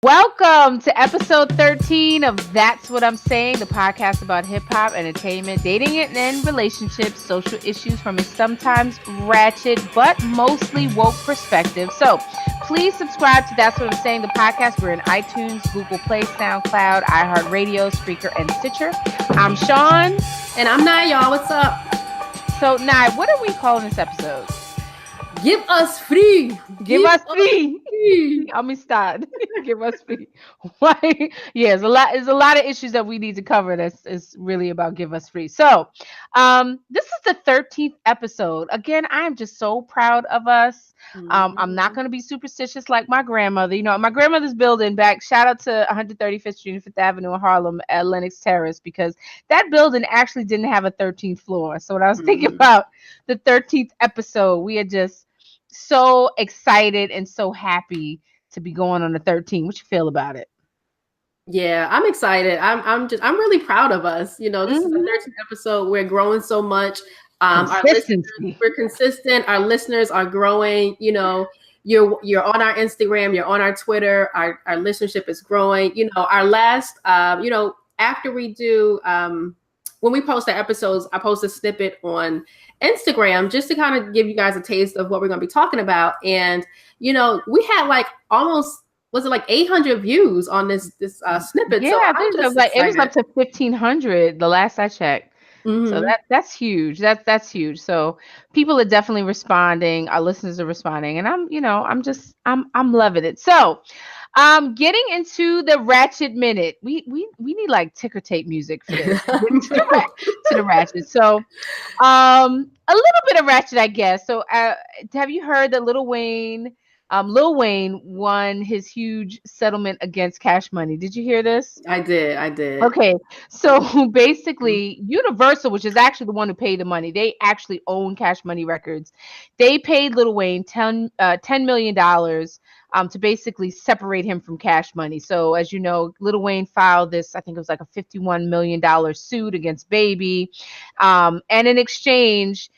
Welcome to episode 13 of That's What I'm Saying, the podcast about hip-hop, entertainment, dating and relationships, social issues from a sometimes ratchet but mostly woke perspective. So please subscribe to That's What I'm Saying, the podcast. We're in iTunes, Google Play, SoundCloud, iHeartRadio, Spreaker, and Stitcher. I'm Shaun. And I'm Ny, y'all. What's up? So, Ny, what are we calling this episode? Give us free. Give us free. Amistad. Give us free. Why? Yeah, there's a lot of issues that we need to cover. That's is really about give us free. So, this is the 13th episode. Again, I am just so proud of us. I'm not going to be superstitious like my grandmother. You know, my grandmother's building back. Shout out to 135th Street and 5th Avenue in Harlem at Lenox Terrace, because that building actually didn't have a 13th floor. So when I was thinking about the 13th episode, we are just so excited and so happy to be going on the 13th. What you feel about it? Yeah, I'm excited. I'm really proud of us. You know, this is the 13th episode. We're growing so much. Our listeners, we're consistent. Our listeners are growing. You know, you're on our Instagram, you're on our Twitter. Our listenership is growing. You know, our last, after we do, when we post the episodes, I post a snippet on Instagram just to kind of give you guys a taste of what we're going to be talking about. And, you know, we had like almost, was it like 800 views on this snippet? Yeah, so I think it was up to 1,500 the last I checked. So that's huge. That's huge. So people are definitely responding. Our listeners are responding, and I'm loving it. So, getting into the Ratchet Minute. We need like ticker tape music for this. to the Ratchet. So, a little bit of Ratchet, I guess. So, have you heard that Lil Wayne won his huge settlement against Cash Money? Did you hear this? I did. Okay, so basically, Universal, which is actually the one who paid the money, they actually own Cash Money Records. They paid Lil Wayne $10 million to basically separate him from Cash Money. So as you know, Lil Wayne filed this, I think it was like a $51 million suit against Baby. And in exchange,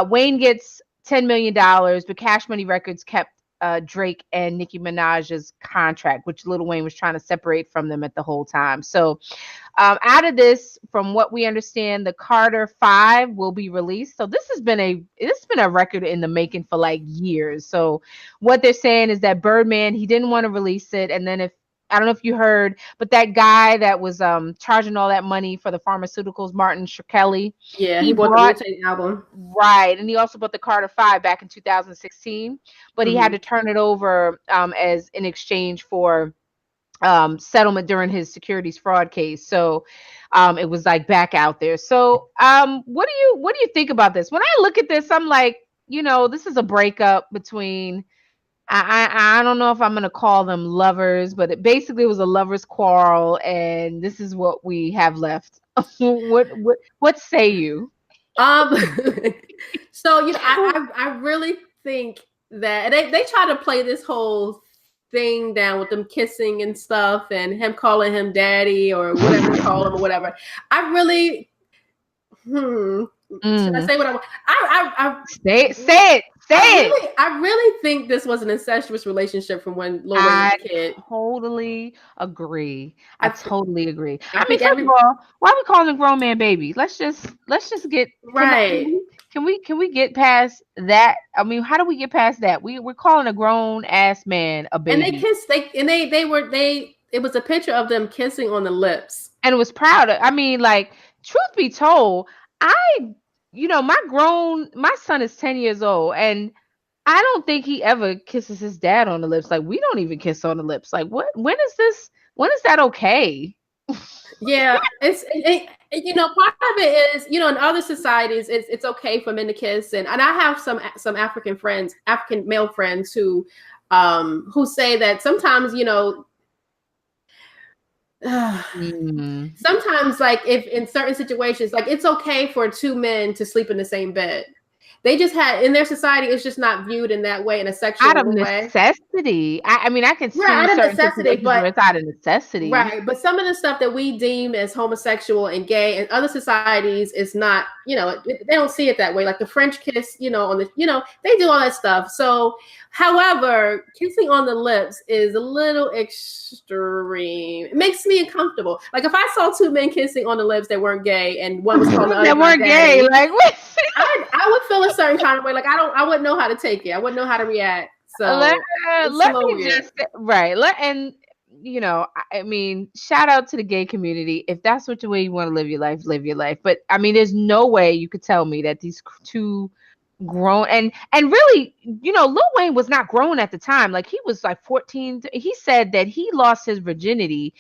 Wayne gets $10 million, but Cash Money Records kept Drake and Nicki Minaj's contract, which Lil Wayne was trying to separate from them at the whole time. So out of this, from what we understand, the Carter 5 will be released. So this has been a record in the making for like years. So what they're saying is that Birdman, he didn't want to release it. And then I don't know if you heard, but that guy that was charging all that money for the pharmaceuticals, Martin Shkreli. Yeah, he bought the Wu-Tang album. Right. And he also bought the Carter 5 back in 2016, but he had to turn it over as in exchange for settlement during his securities fraud case. So it was like back out there. So what do you think about this? When I look at this, I'm like, this is a breakup between, I don't know if I'm going to call them lovers, but it basically was a lover's quarrel, and this is what we have left. What say you? So, I really think that they try to play this whole thing down with them kissing and stuff and him calling him daddy or whatever you call him or whatever. I really, should I say what I want? Say it. I really think this was an incestuous relationship from when Lil Wayne was a kid. Totally agree. I totally agree. I mean, first of all, why are we calling a grown man baby? Let's just get right. Can we get past that? I mean, how do we get past that? We're calling a grown ass man a baby. And they kissed. It was a picture of them kissing on the lips, and it was proud. I mean, like, truth be told, my son is 10 years old, and I don't think he ever kisses his dad on the lips. Like, we don't even kiss on the lips. Like, what? When is that okay? Yeah, part of it is, in other societies, it's okay for men to kiss, and I have some African male friends who say that sometimes, sometimes, like, if in certain situations, like, it's okay for two men to sleep in the same bed. They just had, in their society, it's just not viewed in that way, in a sexual out of way. necessity. I mean, I can see Right, out of certain necessity, situations where it's out of necessity. Right, but some of the stuff that we deem as homosexual and gay in other societies is not, they don't see it that way. Like the French kiss, on the, they do all that stuff. So, however, kissing on the lips is a little extreme. It makes me uncomfortable. Like if I saw two men kissing on the lips that weren't gay and one was calling the other that weren't gay, like what? I would feel a certain kind of way. Like I wouldn't know how to take it. I wouldn't know how to react. So let me just right. I mean, shout out to the gay community. If that's what the way you want to live your life, live your life. But I mean, there's no way you could tell me that these two grown and really, Lil Wayne was not grown at the time. Like he was like 14. He said that he lost his virginity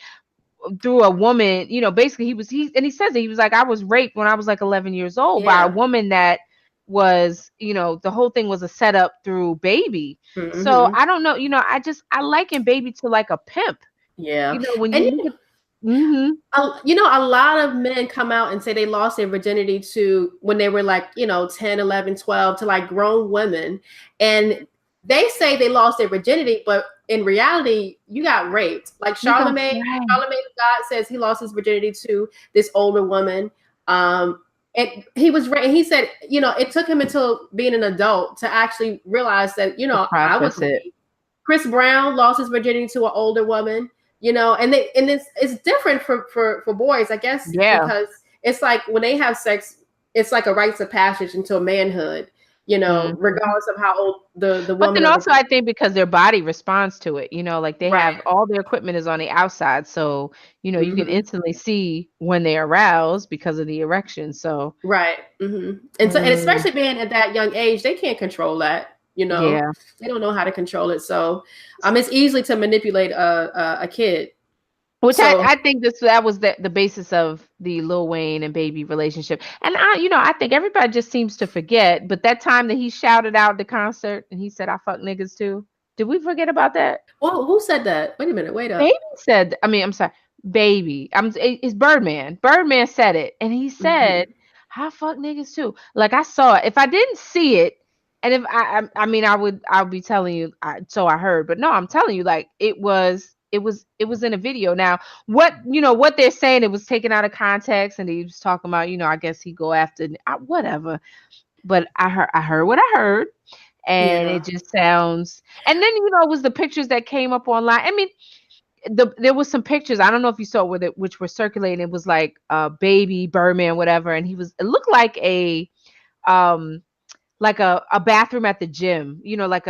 through a woman. Basically he says that he was like, I was raped when I was like 11 years old by a woman that was, the whole thing was a setup through Baby. Mm-hmm. So I don't know, I liken Baby to like a pimp. Yeah. When a lot of men come out and say they lost their virginity to when they were like, 10, 11, 12 to like grown women. And they say they lost their virginity, but in reality, you got raped. Like Charlemagne God says he lost his virginity to this older woman. And he said, it took him until being an adult to actually realize that, I was raped. Chris Brown lost his virginity to an older woman, and it's different for boys, I guess, because it's like when they have sex, it's like a rites of passage into manhood. Regardless of how old the woman. But then also, I think because their body responds to it, like they have all their equipment is on the outside, so you can instantly see when they're aroused because of the erection. So and especially being at that young age, they can't control that. They don't know how to control it. So, it's easy to manipulate a kid. Which I think that was the basis of the Lil Wayne and Baby relationship. And I think everybody just seems to forget, but that time that he shouted out the concert and he said, I fuck niggas too. Did we forget about that? Well, who said that? Wait a minute, wait up. Baby said, I'm sorry, Baby. It's Birdman. Birdman said it. And he said, I fuck niggas too. Like I saw it. If I didn't see it, and if I'll be telling you, so I heard, but no, I'm telling you, like it was in a video. Now, what they're saying, it was taken out of context, and he was talking about, I guess he go after whatever. But I heard what I heard, and it just sounds. And then it was the pictures that came up online. I mean, there was some pictures. I don't know if you saw which were circulating. It was like Baby, Birdman, whatever, and it looked like a bathroom at the gym. Like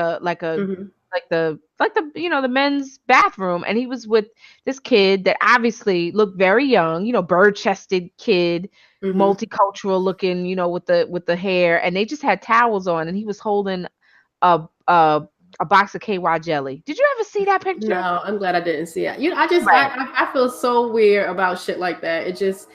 the the men's bathroom, and he was with this kid that obviously looked very young, bird-chested kid, multicultural looking, with the hair, and they just had towels on, and he was holding a box of KY jelly. Did you ever see that picture? No, I'm glad I didn't see it. I feel so weird about shit like that. It just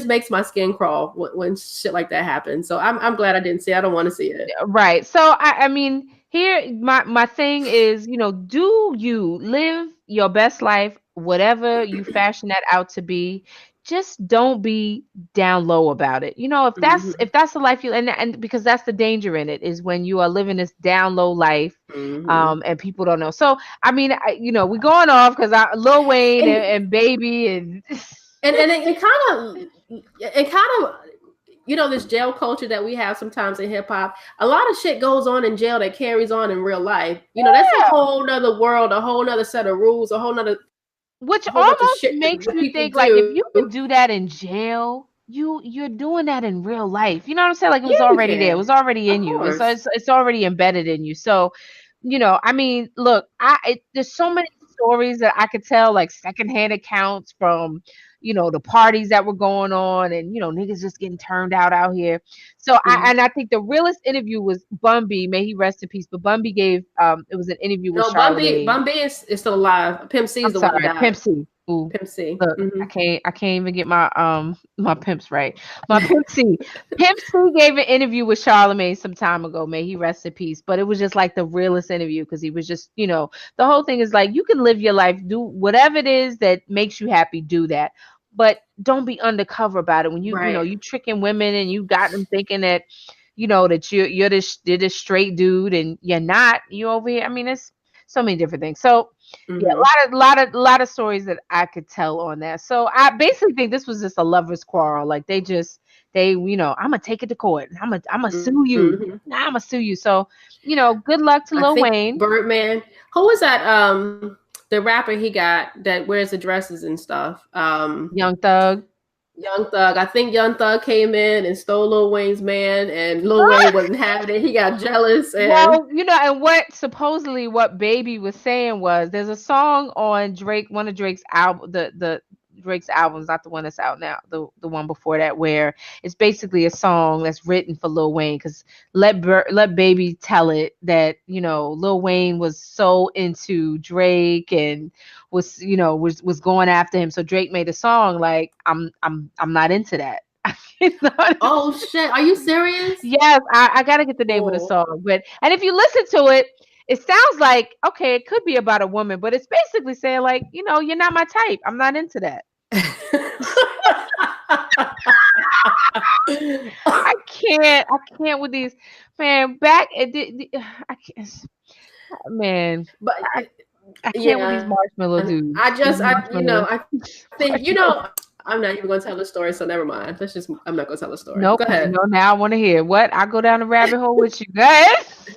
makes my skin crawl when shit like that happens. So I'm glad I didn't see it. I don't want to see it. Right. So I mean, here my thing is, do you live your best life, whatever you fashion that out to be? Just don't be down low about it. If that's the life you and because that's the danger in it, is when you are living this down low life, and people don't know. So I mean, we're going off because Lil Wayne and Baby and it kind of this jail culture that we have sometimes in hip hop. A lot of shit goes on in jail that carries on in real life. That's a whole nother world, a whole nother set of rules, a whole nother. Which almost makes you think like if you could do that in jail, you're doing that in real life. You know what I'm saying? Like it was already there. It was already in you. It's already embedded in you. So, I mean, look, there's so many stories that I could tell, like secondhand accounts from, the parties that were going on, and niggas just getting turned out here. So I think the realest interview was Bun B, may he rest in peace. But Bun B gave it was an interview with Charlemagne. Bun B is still alive. Pimp C is the one that died. Pimp C. Ooh. Pimp C. Look, I can't even get my my pimps right. My Pimp C. Pimp C gave an interview with Charlemagne some time ago. May he rest in peace. But it was just like the realest interview, because he was just, the whole thing is like, you can live your life, do whatever it is that makes you happy, do that. But don't be undercover about it. When you tricking women and you got them thinking that, that you're this straight dude and you're not. You over here. I mean, it's so many different things. So yeah, a lot of stories that I could tell on that. So I basically think this was just a lovers quarrel. Like I'm gonna take it to court. I'm gonna sue you. Nah, I'm gonna sue you. So good luck to Lil Wayne. Birdman. Who was that? The rapper he got that wears the dresses and stuff. Young Thug. Young Thug. I think Young Thug came in and stole Lil Wayne's man, and Lil Wayne wasn't having it. He got jealous. And and what Baby was saying was there's a song on Drake, one of Drake's album, the Drake's albums, not the one that's out now, the one before that, where it's basically a song that's written for Lil Wayne, because let Baby tell it that Lil Wayne was so into Drake and was going after him, so Drake made a song like I'm not into that. Oh shit, are you serious? Yes, I gotta get the name of the song, and if you listen to it, it sounds like, okay, it could be about a woman, but it's basically saying like, you're not my type. I'm not into that. I can't with these, man. I can't, man. But I can't with these marshmallow dudes. I think I'm not even going to tell the story, so never mind. I'm not going to tell the story. Nope. Go ahead. Now I want to hear what. I go down the rabbit hole with you guys.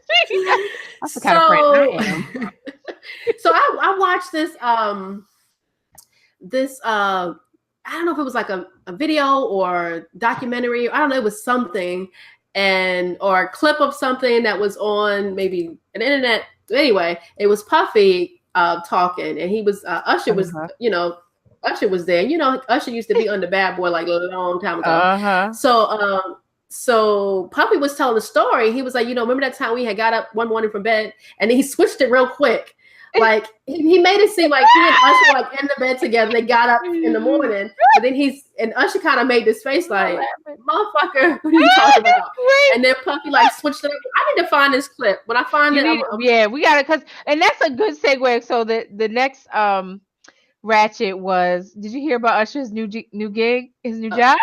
That's the kind of friend I am. So I watched this I don't know if it was like a video or documentary. I don't know. It was something or a clip of something that was on maybe an internet. Anyway, it was Puffy talking, and he was Usher was Usher was there. Usher used to be on the Bad Boy like a long time ago. So Puffy was telling the story. He was like, remember that time we had got up one morning from bed, and then he switched it real quick. Like he made it seem like he and Usher like in the bed together. They got up in the morning, but then Usher kind of made this face like, "Motherfucker, what are you talking about?" And then Puffy like switched it. I need to find this clip. When I find it, we got it, and that's a good segue. So the next Ratchet was. Did you hear about Usher's new gig, his new job?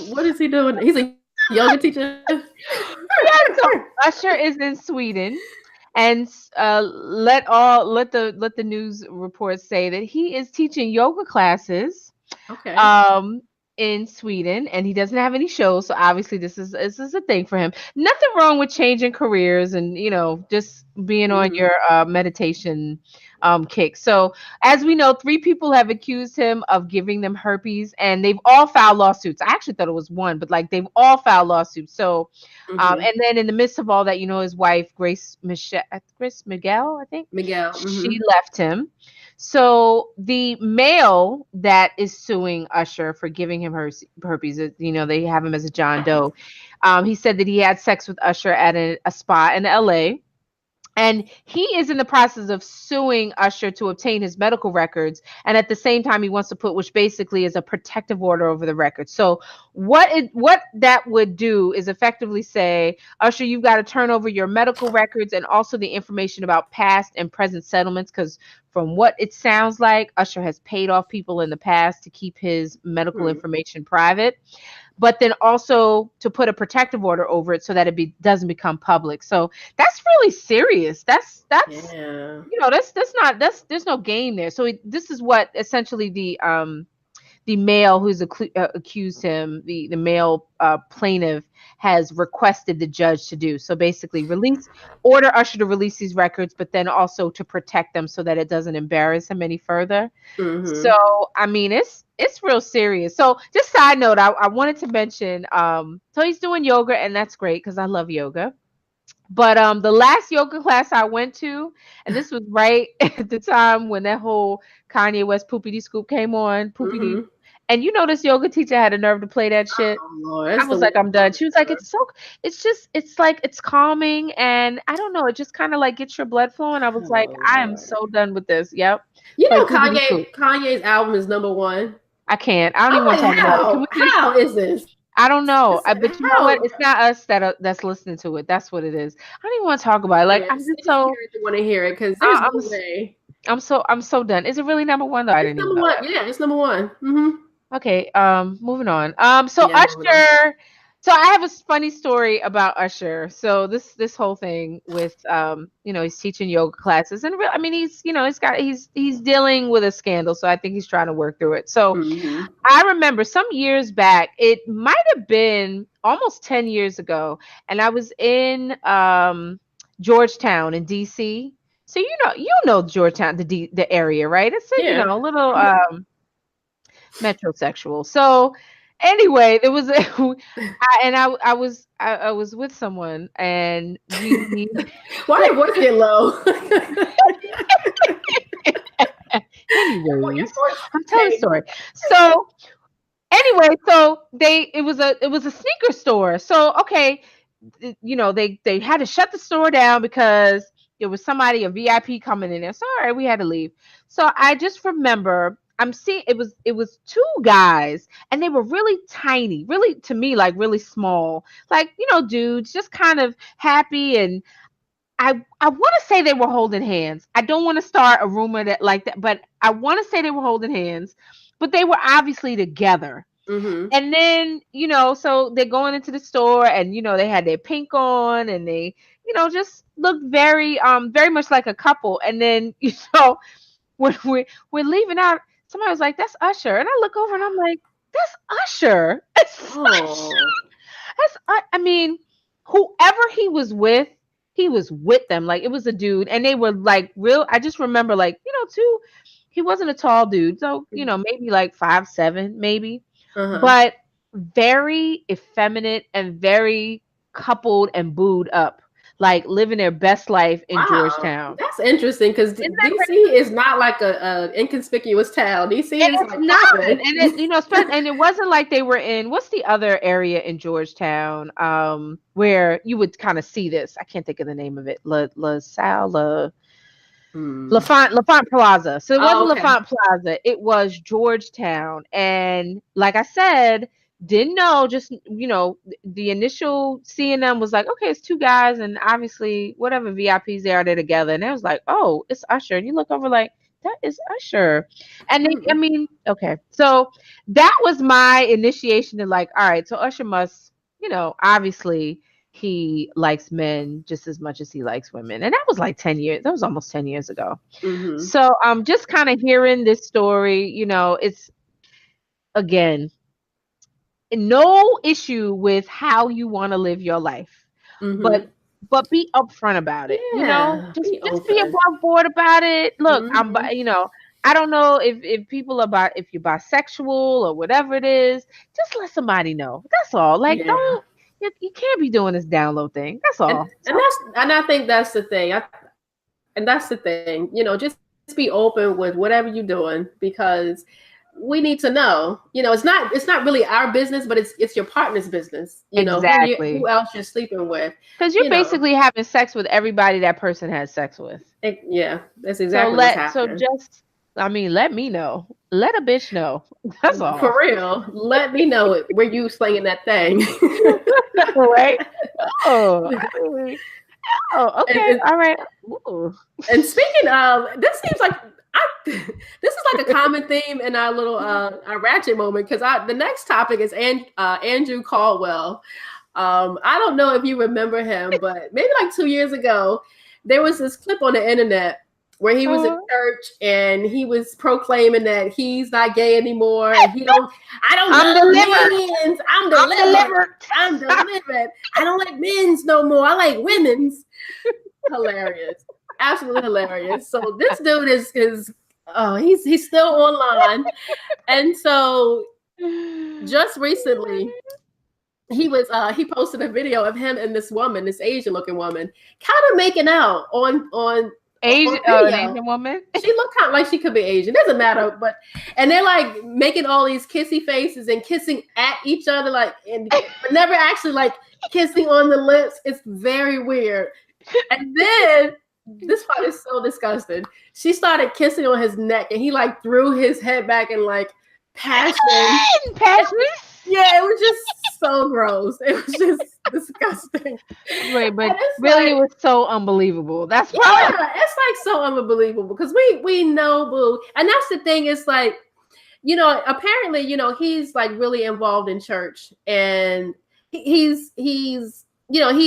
What is he doing? He's a yoga teacher. So Usher is in Sweden. And let the news reports say that he is teaching yoga classes. Okay. In Sweden, and he doesn't have any shows, so obviously this is a thing for him. Nothing wrong with changing careers and just being on your meditation kick. So as we know, 3 people have accused him of giving them herpes, and they've all filed lawsuits. I actually thought it was one, but like they've all filed lawsuits. So and then in the midst of all that, his wife Grace Miguel, I think she left him. So the male that is suing Usher for giving him herpes, they have him as a John Doe. He said that he had sex with Usher at a spa in LA. And he is in the process of suing Usher to obtain his medical records. And at the same time, he wants to put, which basically is a protective order over the records. So what that would do is effectively say, Usher, you've got to turn over your medical records and also the information about past and present settlements. Because from what it sounds like, Usher has paid off people in the past to keep his medical information private. But then also to put a protective order over it so that it doesn't become public. So that's really serious. That's there's no game there. So this is what essentially the male who's accused him, the male plaintiff, has requested the judge to do. So basically order Usher to release these records, but then also to protect them so that it doesn't embarrass him any further. So, I mean, it's real serious. So just side note, I wanted to mention, so he's doing yoga, and that's great because I love yoga. But the last yoga class I went to, and this was right at the time when that whole Kanye West Poopity Scoop came on, and this yoga teacher had a nerve to play that shit. Oh, Lord, I was like, I'm done. She was like, it's calming, and I don't know, it just kind of like gets your blood flowing. I was like, I am so done with this. Yep. Kanye's album is number 1. I can't. I don't even want to talk about it. How is this? I don't know. But you know what? It's not us that's listening to it. That's what it is. I don't even want to talk about it. Like, I'm just so want to hear it because there's no way. I'm so done. Is it really number 1 though? I didn't even know. Yeah, it's number 1. Okay. Moving on. So Usher So I have a funny story about Usher. So this whole thing with he's teaching yoga classes, and I mean he's dealing with a scandal, so I think he's trying to work through it. So Mm-hmm. I remember some years back, it might have been almost 10 years ago, and I was in Georgetown in DC. So you know Georgetown, the area, right? It's a a little metrosexual. So anyway, there was I was with someone, and we Why your voice get low? anyways, I'm telling the story. So anyway, so it was a sneaker store. So okay, they had to shut the store down because there was a VIP coming in there. So all right, we had to leave. So I just remember I'm seeing it was two guys, and they were really tiny, really, to me, like really small, like dudes, just kind of happy. And I want to say they were holding hands. I don't want to start a rumor that, but I want to say they were holding hands, but they were obviously together. Mm-hmm. And then, so they're going into the store, and they had their pink on, and they, just looked very much like a couple. And then, when we're leaving out, somebody was like, "That's Usher," and I look over and I'm like, "That's Usher." I mean, whoever he was with them. Like, it was a dude, and they were like real. I just remember, like, he wasn't a tall dude, so maybe like 5'7", maybe. But very effeminate and very coupled and booed up, like living their best life in Georgetown. That's interesting, because DC is not like a inconspicuous town. DC is like not, and and it wasn't like they were in, what's the other area in Georgetown where you would kind of see this. I can't think of the name of it. LaFont Plaza. So it wasn't LaFont Plaza. It was Georgetown. And like I said, didn't know, just, the initial seeing them was like, okay, it's two guys, and obviously whatever VIPs they are, they're together. And I was like, oh, it's Usher. And you look over like, that is Usher. And I mean, okay. So that was my initiation to, like, all right, so Usher must, obviously he likes men just as much as he likes women. And that was like 10 years. That was almost 10 years ago. Mm-hmm. So just kind of hearing this story, it's, again, no issue with how you want to live your life. Mm-hmm. But be upfront about it. Just be above board about it. Look, I don't know if people if you're bisexual or whatever it is, just let somebody know. That's all. Like, don't. You can't be doing this download thing. That's all. And I think that's the thing. That's the thing. Just be open with whatever you're doing, because we need to know. It's not really our business, but it's your partner's business. Exactly. Who else you're sleeping with? Because you're basically having sex with everybody that person has sex with. Yeah, that's exactly what's happening. So just, let me know. Let a bitch know. That's all. For real. Let me know where you slinging that thing. Right? Oh, okay. All right. Ooh. And speaking of, this seems like this is like a common theme in our little our Ratchet moment, because the next topic is Andrew Caldwell. I don't know if you remember him, but maybe like 2 years ago, there was this clip on the internet where he was in church and he was proclaiming that he's not gay anymore, and I'm delivered. I'm delivered. I don't like men's no more. I like women's. Hilarious. Absolutely hilarious. So this dude is he's still online. And so just recently he posted a video of him and this Asian looking woman kind of making out on Asian woman. She looked kind of like she could be Asian. Doesn't matter, and they're like making all these kissy faces and kissing at each other, like, but never actually like kissing on the lips. It's very weird. And then this part is so disgusting. She started kissing on his neck, and he like threw his head back and like passion. Yeah, it was just so gross. It was just disgusting. Wait, but really, it was so unbelievable. That's it's like so unbelievable, because we know, boo, and that's the thing. It's like, apparently, he's like really involved in church, and he's he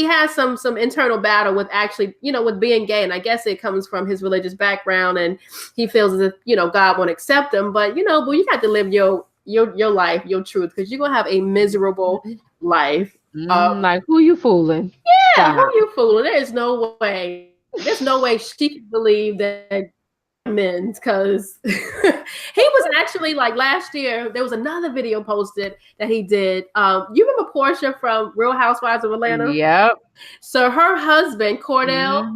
has some internal battle with actually with being gay, and I guess it comes from his religious background, and he feels as if God won't accept him, but but you got to live your life, your truth, because you're gonna have a miserable life. Like, who you fooling? Yeah, who you fooling? There's no way she can believe that men's, because he was actually, like, last year there was another video posted that he did. You remember Portia from Real Housewives of Atlanta? Yep. So her husband Cordell,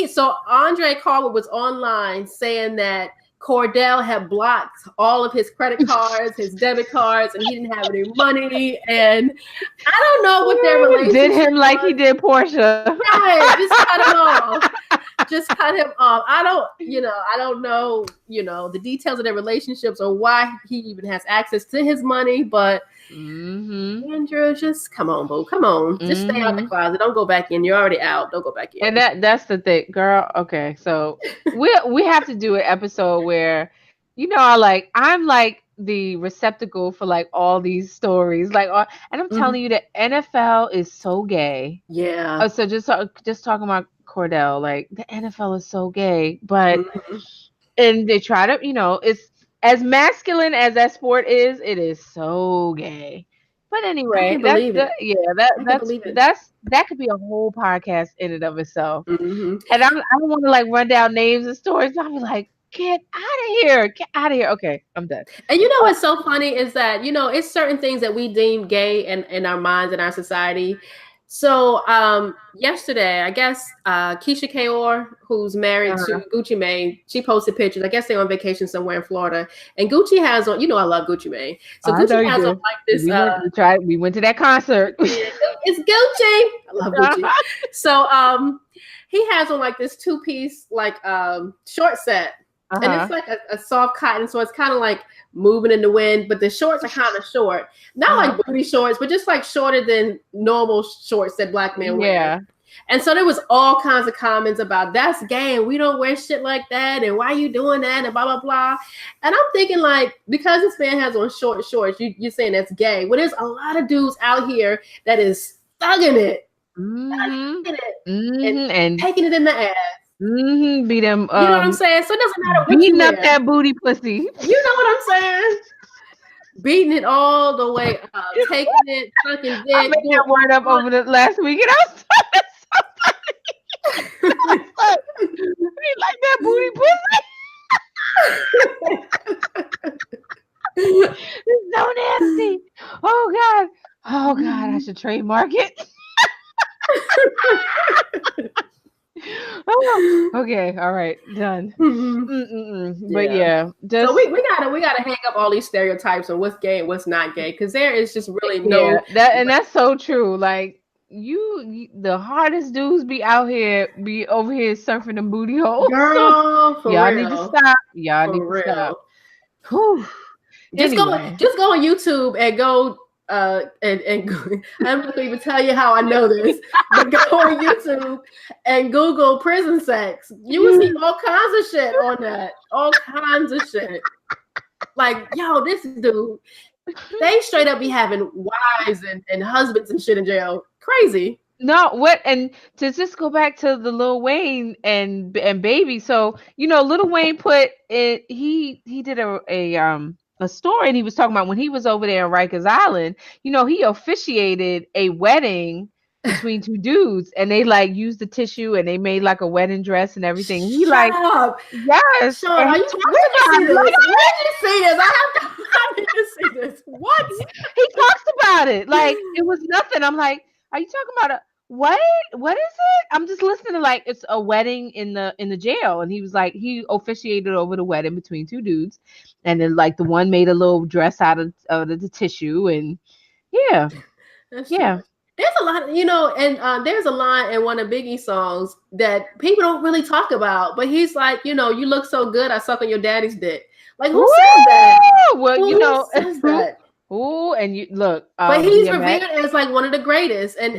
so Andre Caldwell was online saying that Cordell had blocked all of his credit cards, his debit cards, and he didn't have any money. And I don't know what their relationship did him was. like he did Portia. Yeah, just cut him off. Just cut him off. I don't know, the details of their relationships or why he even has access to his money, but Andrew, just come on, boo. Come on. Just stay out the closet. Don't go back in. You're already out. Don't go back in. And that's the thing, girl. Okay, so we have to do an episode where, I'm like the receptacle for like all these stories, like, and I'm telling you, the NFL is so gay. Yeah. So just talking about Cordell, like, the NFL is so gay, but and they try to, it's as masculine as that sport is, it is so gay. But anyway, that could be a whole podcast in and of itself. And I don't want to like run down names and stories. I'll be like, get out of here. Get out of here. Okay, I'm done. And what's so funny is that, it's certain things that we deem gay in our minds, in our society. So yesterday, I guess Keisha Kaur, who's married to Gucci Mane, she posted pictures. I guess they're on vacation somewhere in Florida, and Gucci has on. I love Gucci Mane. So Gucci has on like this. We went to that concert. It's Gucci. I love Gucci. So he has on like this 2-piece like short set, and it's like a soft cotton, so it's kind of like moving in the wind, but the shorts are kind of short, not like booty shorts, but just like shorter than normal shorts that black men wear. Yeah. And so there was all kinds of comments about that's gay and we don't wear shit like that and why are you doing that and blah blah blah. And I'm thinking, like, because this man has on short shorts, you're saying that's gay. Well, there's a lot of dudes out here that is thugging it, and taking it in the ass. Beat him. You know what I'm saying? So it doesn't matter what beating up that booty pussy. You know what I'm saying? Beating it all the way up, taking it, sucking dick. I made that word up over the last week, and I was so funny. You like that booty pussy? It's so nasty. Oh God, I should trademark it. Oh, okay, all right, done. But yeah, so we gotta hang up all these stereotypes on what's gay and what's not gay, because there is just really no that's so true. Like, you the hardest dudes be over here surfing the booty holes. Girl, for y'all real. need to stop. Y'all need to stop. Whew. Just go on YouTube and go. And I'm not gonna even tell you how I know this, but go on YouTube and Google prison sex. You will see all kinds of shit on that. All kinds of shit. Like, yo, this dude, they straight up be having wives and husbands and shit in jail. Crazy. No, what? And to just go back to the Lil Wayne and Baby. So, Lil Wayne put it. He did a story, and he was talking about when he was over there in Rikers Island, he officiated a wedding between two dudes, and they like used the tissue and they made like a wedding dress and everything. He Shut up. Yes. Sean, are you talking about this? Where did you see this? I need to see this. What? He talks about it like it was nothing. I'm like, are you talking about what is it? I'm just listening to, like, it's a wedding in the jail, and he was like, he officiated over the wedding between two dudes, and then like the one made a little dress out of the tissue, and yeah. That's true. There's a lot, and there's a line in one of Biggie's songs that people don't really talk about, but he's like, you look so good, I suck on your daddy's dick. Like, who says that? Well, who says that? Oh, and you look, but he's revered as like one of the greatest, and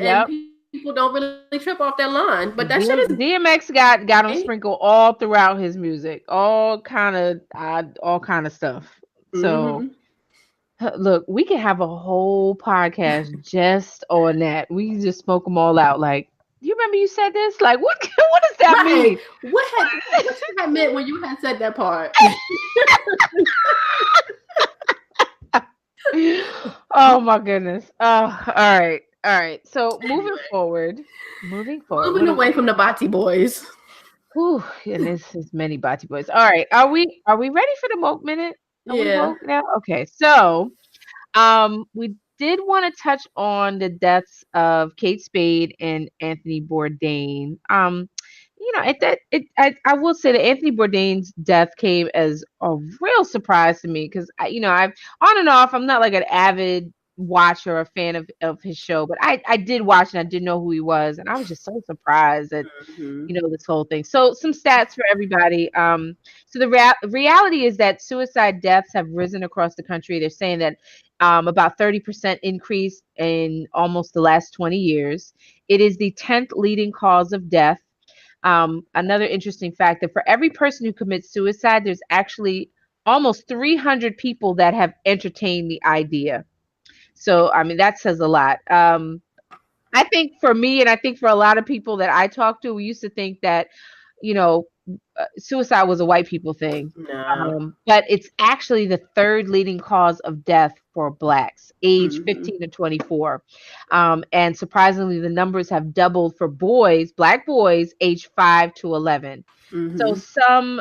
people don't really trip off that line, but that shit is DMX got him sprinkled all throughout his music, all kind of stuff. So Look, we can have a whole podcast just on that. We can just smoke them all out. Like, you remember you said this? Like, what? What does that mean? What you had meant when you had said that part? Oh my goodness. All right. So moving forward. Moving away from the Bati boys. Whew, and this is many Bati boys. All right. Are we ready for the woke minute? Are we woke now? Okay. So we did want to touch on the deaths of Kate Spade and Anthony Bourdain. I will say that Anthony Bourdain's death came as a real surprise to me because I've on and off. I'm not like an avid watcher or a fan of his show, but I did watch and I did know who he was, and I was just so surprised at this whole thing. So some stats for everybody. So the reality is that suicide deaths have risen across the country. They're saying that about 30% increase in almost the last 20 years. It is the 10th leading cause of death. Another interesting fact that for every person who commits suicide, there's actually almost 300 people that have entertained the idea. So, I mean, that says a lot. I think for me, and I think for a lot of people that I talk to, we used to think that, suicide was a white people thing. No. But it's actually the third leading cause of death for Blacks, age 15 to 24. And surprisingly, the numbers have doubled for Black boys, age 5 to 11. So some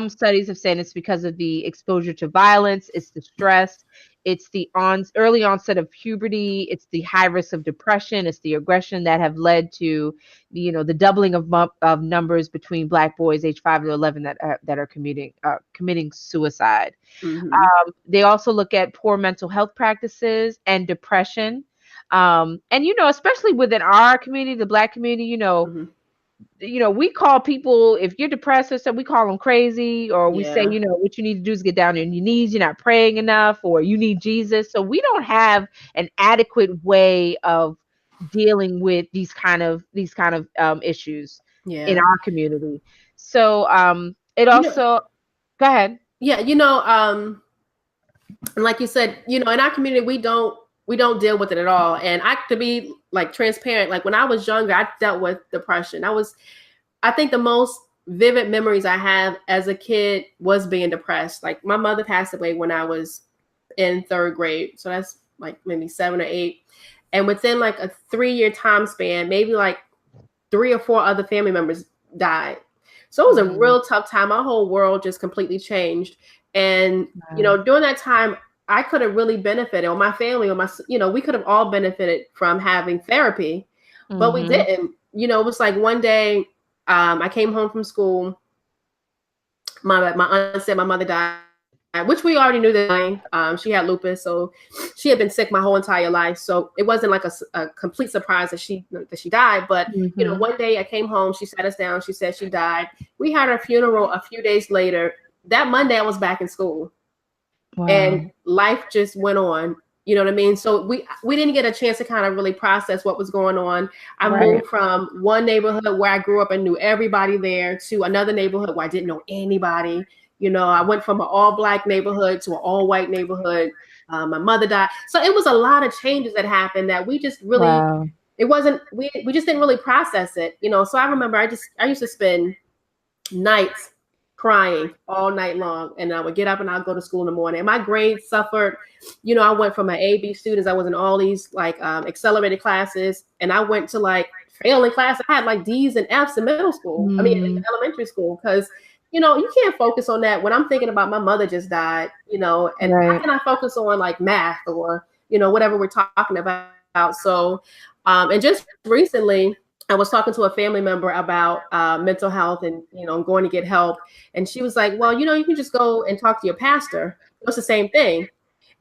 studies have said it's because of the exposure to violence, it's the stress, it's the early onset of puberty, it's the high risk of depression, it's the aggression that have led to, the doubling of numbers between Black boys age 5 to 11 that are committing suicide. They also look at poor mental health practices and depression. And especially within our community, the Black community, we call people, if you're depressed or something, we call them crazy, or we say, what you need to do is get down on your knees, you're not praying enough, or you need Jesus. So we don't have an adequate way of dealing with these kind of issues in our community. So it also go ahead. Yeah, like you said, in our community we don't deal with it at all. And to be like transparent, like when I was younger, I dealt with depression. I think the most vivid memories I have as a kid was being depressed. Like my mother passed away when I was in 3rd grade. So that's like maybe 7 or 8. And within like a 3-year time span, maybe like 3 or 4 other family members died. So it was a real tough time. My whole world just completely changed. And, during that time, I could have really benefited, or my family, or we could have all benefited from having therapy, but we didn't. It was like one day I came home from school. My aunt said my mother died, which we already knew that she had lupus, so she had been sick my whole entire life. So it wasn't like a complete surprise that she died. But one day I came home, she sat us down, she said she died. We had her funeral a few days later. That Monday I was back in school. Wow. And life just went on. You know what I mean? So we didn't get a chance to kind of really process what was going on. I moved from one neighborhood where I grew up and knew everybody there to another neighborhood where I didn't know anybody. I went from an all-Black neighborhood to an all-white neighborhood. My mother died. So it was a lot of changes that happened that we just really, it wasn't, we just didn't really process it. So I remember I used to spend nights crying all night long, and I would get up and I'd go to school in the morning. And my grades suffered. I went from an A-B students. I was in all these like accelerated classes, and I went to like failing class. I had like D's and F's in middle school. I mean, in elementary school, because you can't focus on that when I'm thinking about my mother just died. And how can I focus on like math or whatever we're talking about? So, and just recently, I was talking to a family member about mental health and, going to get help. And she was like, well, you can just go and talk to your pastor. It's the same thing.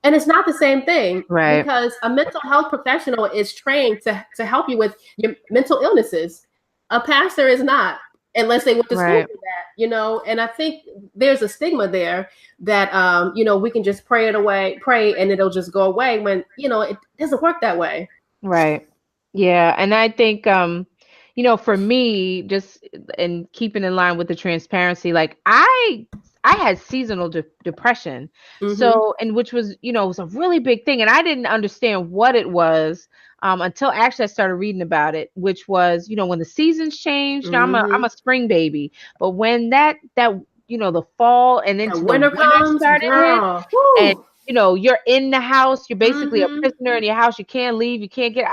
And it's not the same thing, because a mental health professional is trained to help you with your mental illnesses. A pastor is not, unless they went to school for that, and I think there's a stigma there that, we can just pray and it'll just go away when, it doesn't work that way. Right. Yeah. And I think, for me, just in keeping in line with the transparency, like I I had seasonal depression. So, and which was, it was a really big thing. And I didn't understand what it was until actually I started reading about it, which was, when the seasons changed. I'm a spring baby, but when that the fall and into the winter comes, started girl. and you're in the house, you're basically a prisoner in your house, you can't leave, you can't get,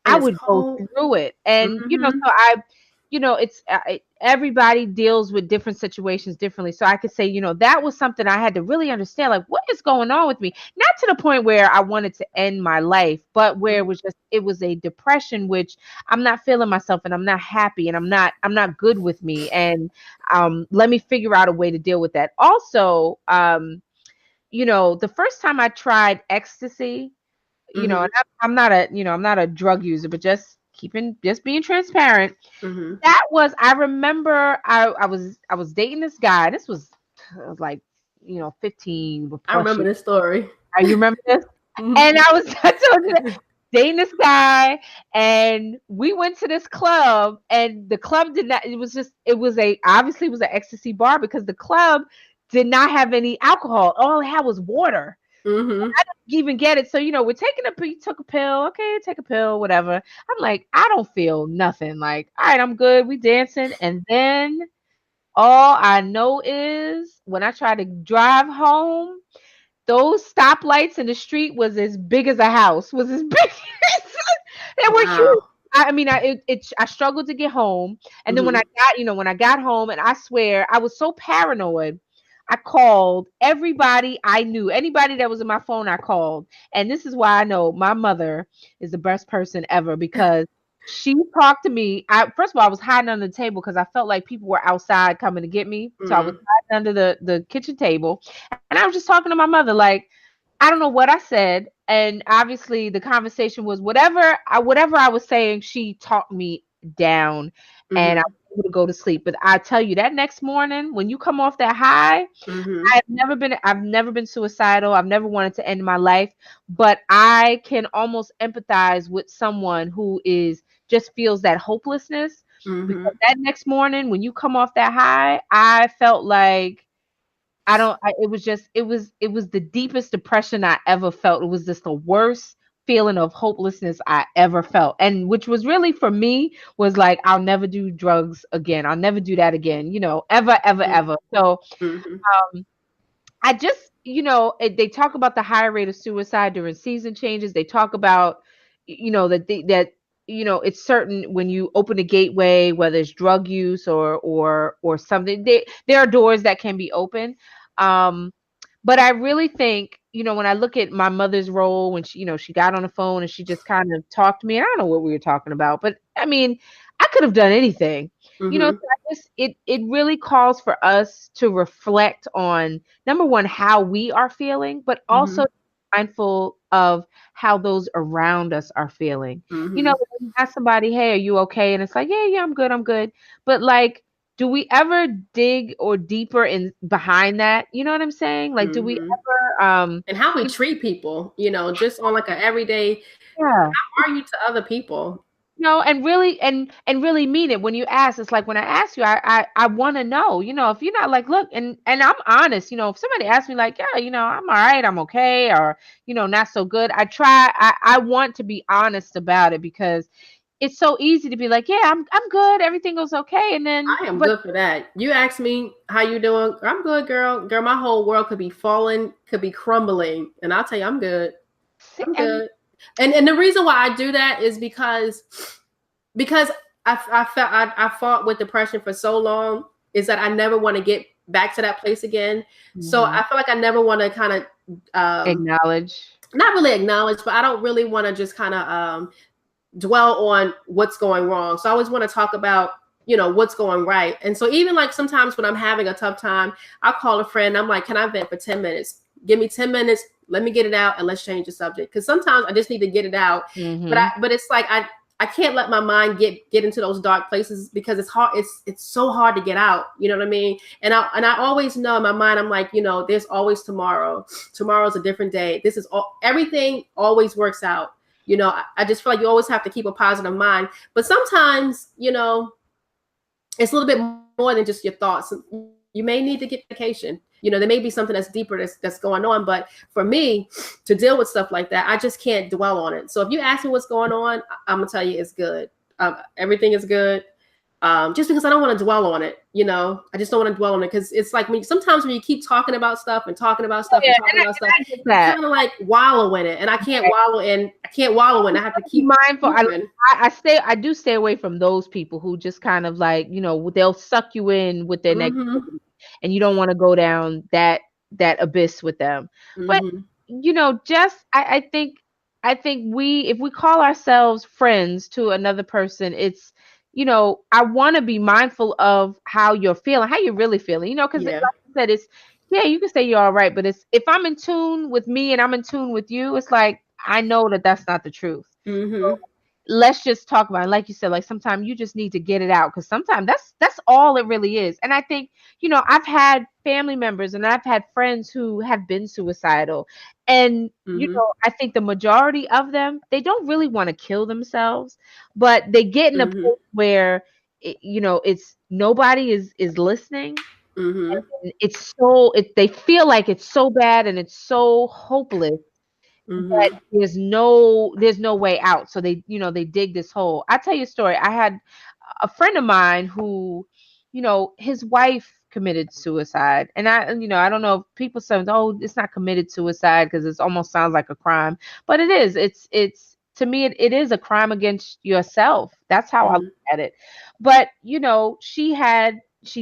I would go through it. And it's everybody deals with different situations differently. So I could say, that was something I had to really understand, like, what is going on with me? Not to the point where I wanted to end my life, but where it was a depression, which I'm not feeling myself and I'm not happy and I'm not good with me. And let me figure out a way to deal with that. Also, the first time I tried ecstasy, and I'm not a drug user, but just being transparent. That was, I remember I was dating this guy. This was like, 15 plus I remember years. this story. You remember this? And I told you that, dating this guy, and we went to this club, and the club did not, obviously it was an ecstasy bar, because the club did not have any alcohol. All it had was water. I didn't even get it. So, we're taking took a pill. Okay, take a pill, whatever. I'm like, I don't feel nothing. Like, all right, I'm good. We dancing. And then all I know is when I try to drive home, those stoplights in the street was as big as a house, was as big. They were huge. I struggled to get home. And then when I got home, and I swear I was so paranoid, I called everybody I knew. Anybody that was in my phone, I called. And this is why I know my mother is the best person ever, because she talked to me. First of all, I was hiding under the table because I felt like people were outside coming to get me. So I was hiding under the kitchen table. And I was just talking to my mother, like, I don't know what I said. And obviously the conversation was whatever I was saying, she talked me down, and I was able to go to sleep. But I tell you, that next morning, when you come off that high, I've never been suicidal. I've never wanted to end my life, but I can almost empathize with someone who just feels that hopelessness, because that next morning, when you come off that high, I felt like it was the deepest depression I ever felt. It was just the worst feeling of hopelessness I ever felt. And which was really, for me, was like, I'll never do drugs again. I'll never do that again, ever, ever, ever. So, I just, they talk about the higher rate of suicide during season changes. They talk about, it's certain when you open a gateway, whether it's drug use or something, there are doors that can be open. But I really think, when I look at my mother's role, when she got on the phone and she just kind of talked to me, and I don't know what we were talking about, but I could have done anything. So it really calls for us to reflect on, number one, how we are feeling, but also mindful of how those around us are feeling. When you ask somebody, hey, are you okay? And it's like, yeah, I'm good. But like, do we ever dig or deeper in behind that? You know what I'm saying? Like, do we ever and how we treat people, just on like an everyday, how are you to other people? And really mean it when you ask. It's like, when I ask you, I want to know, if you're not like, look, and I'm honest, if somebody asks me like, yeah, I'm all right, I'm okay, or, not so good, I want to be honest about it, because it's so easy to be like, yeah, I'm good, everything goes okay. And then I am good for that. You ask me how you doing, I'm good, girl. My whole world could be falling, could be crumbling, and I'll tell you, I'm good. I'm good. And the reason why I do that is because I fought with depression for so long, is that I never want to get back to that place again. So I feel like I never want to kind of not really acknowledge, but I don't really want to just kind of dwell on what's going wrong. So I always want to talk about, what's going right. And so even like sometimes when I'm having a tough time, I'll call a friend. I'm like, can I vent for 10 minutes? Give me 10 minutes. Let me get it out, and let's change the subject. Because sometimes I just need to get it out. But it's like I can't let my mind get into those dark places, because it's hard. It's so hard to get out. You know what I mean? And I always know in my mind, I'm like, there's always tomorrow. Tomorrow's a different day. Everything always works out. I just feel like you always have to keep a positive mind. But sometimes, it's a little bit more than just your thoughts. You may need to get vacation. You know, there may be something that's deeper that's going on. But for me to deal with stuff like that, I just can't dwell on it. So if you ask me what's going on, I'm gonna tell you it's good. Everything is good. Just because I don't want to dwell on it, you know, I just don't want to dwell on it, because it's like sometimes when you keep talking about stuff and talking about stuff and talking about stuff, you kind of like wallow in it, and I can't wallow in. I have to keep mindful. I do stay away from those people who just kind of like, you know, they'll suck you in with their negativity, and you don't want to go down that abyss with them. But you know, just I think if we call ourselves friends to another person, it's, you know, I want to be mindful of how you're feeling, how you're really feeling, you know, because like I said, it's, yeah, you can say you're all right, but it's, if I'm in tune with me and I'm in tune with you, it's like, I know that that's not the truth. So let's just talk about it. Like you said, like sometimes you just need to get it out, because sometimes that's all it really is. And I think, you know, I've had family members and I've had friends who have been suicidal, and you know, I think the majority of them, they don't really want to kill themselves, but they get in a place where you know, it's nobody is listening. And it's so they feel like it's so bad and it's so hopeless that there's no way out. So they, you know, they dig this hole. I'll tell you a story. I had a friend of mine who, you know, his wife committed suicide. And you know, I don't know if people say, oh, it's not committed suicide because it almost sounds like a crime, but it is. It's to me, it is a crime against yourself. That's how I look at it. But, you know, she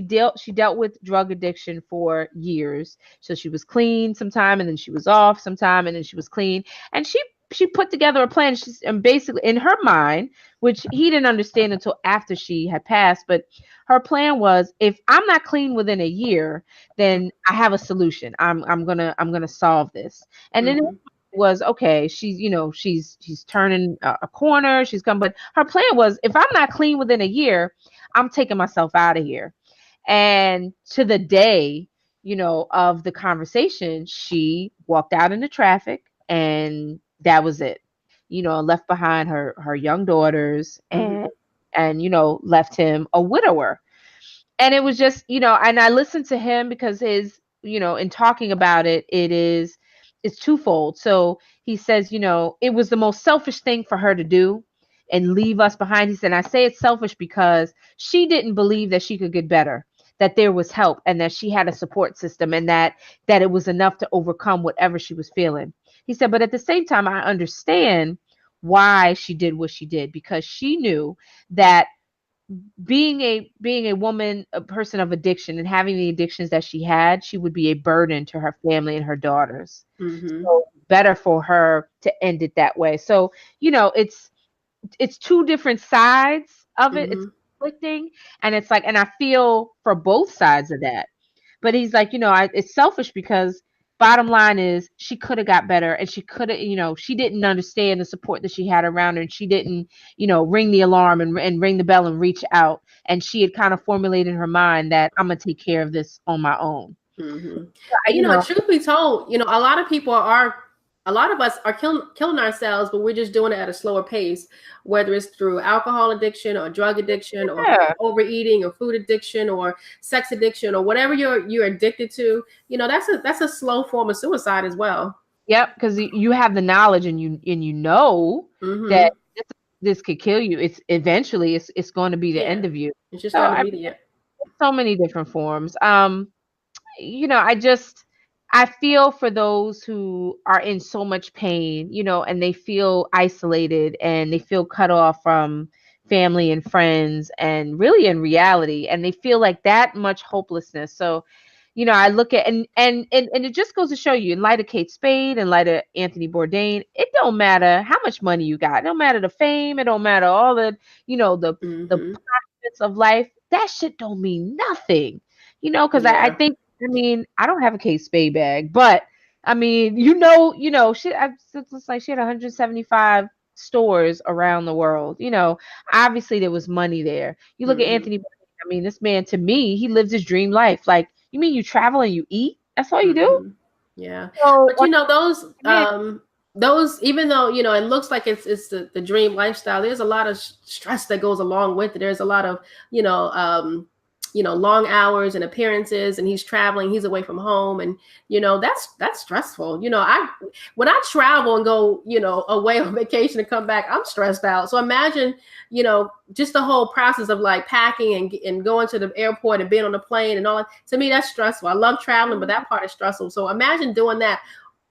dealt with drug addiction for years. So she was clean sometime, and then she was off sometime, and then she was clean. And she put together a plan. And basically in her mind, which he didn't understand until after she had passed, but her plan was, if I'm not clean within a year, then I have a solution. I'm gonna solve this. And then it was, okay, she's, you know, she's turning a corner, she's come, but her plan was, if I'm not clean within a year, I'm taking myself out of here. And to the day, you know, of the conversation, she walked out into traffic, and that was it. You know, left behind her young daughters, and you know, left him a widower. And it was just, you know, and I listened to him because his, you know, in talking about it, it's twofold. So he says, you know, it was the most selfish thing for her to do and leave us behind. He said, I say it's selfish because she didn't believe that she could get better, that there was help, and that she had a support system, and that it was enough to overcome whatever she was feeling. He said, but at the same time, I understand why she did what she did, because she knew that being a woman, a person of addiction, and having the addictions that she had, she would be a burden to her family and her daughters. So better for her to end it that way. So, you know, it's two different sides of it. It's conflicting, and it's like, and I feel for both sides of that. But he's like, you know, it's selfish because bottom line is, she could have got better, and she could have, you know, she didn't understand the support that she had around her, and she didn't, you know, ring the alarm and ring the bell and reach out. And she had kind of formulated in her mind that I'm gonna take care of this on my own. You know, truth be told, you know, a lot of us are killing ourselves, but we're just doing it at a slower pace, whether it's through alcohol addiction or drug addiction or overeating or food addiction or sex addiction or whatever you're addicted to. You know, that's a slow form of suicide as well. Yep, because you have the knowledge, and you know that this could kill you. It's eventually it's going to be the end of you. It's just not immediate. So many different forms. You know, I feel for those who are in so much pain, you know, and they feel isolated and they feel cut off from family and friends, and really in reality, and they feel like that much hopelessness. So, you know, I look at, and it just goes to show you, in light of Kate Spade, in light of Anthony Bourdain, it don't matter how much money you got. It don't matter the fame. It don't matter all the, you know, the profits of life. That shit don't mean nothing, you know, because I think, I mean, I don't have a Kate Spade bag, but I mean, you know, it's like she had 175 stores around the world. You know, obviously there was money there. You look at Anthony Bourdain, I mean, this man, to me, he lives his dream life. Like, you mean you travel and you eat? That's all you do? Yeah. So, but you know, those, even though, you know, it looks like it's the dream lifestyle, there's a lot of stress that goes along with it. There's a lot of, you know, long hours and appearances, and he's traveling, he's away from home, and that's stressful. When I travel and go away on vacation and come back, I'm stressed out. So imagine just the whole process of like packing and going to the airport and being on the plane and all that. To me, that's stressful. I love traveling, but that part is stressful. So imagine doing that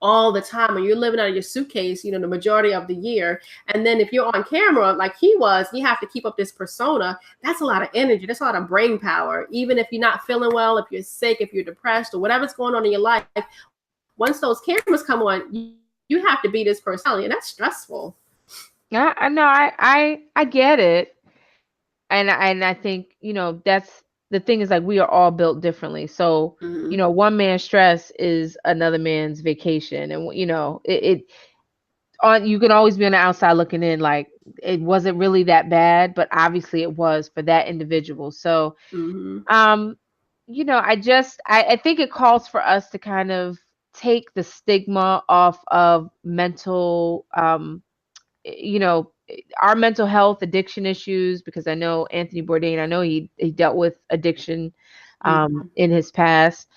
all the time, and you're living out of your suitcase, the majority of the year. And then if you're on camera like he was, you have to keep up this persona. That's a lot of energy. That's a lot of brain power. Even if you're not feeling well, if you're sick, if you're depressed, or whatever's going on in your life, once those cameras come on, you have to be this personality, and that's stressful. Yeah, I know. I get it, and I think that's the thing, is like we are all built differently. So one man's stress is another man's vacation, and you can always be on the outside looking in, like it wasn't really that bad, but obviously it was for that individual. So I think it calls for us to kind of take the stigma off of mental our mental health addiction issues, because I know Anthony Bourdain, I know he dealt with addiction in his past,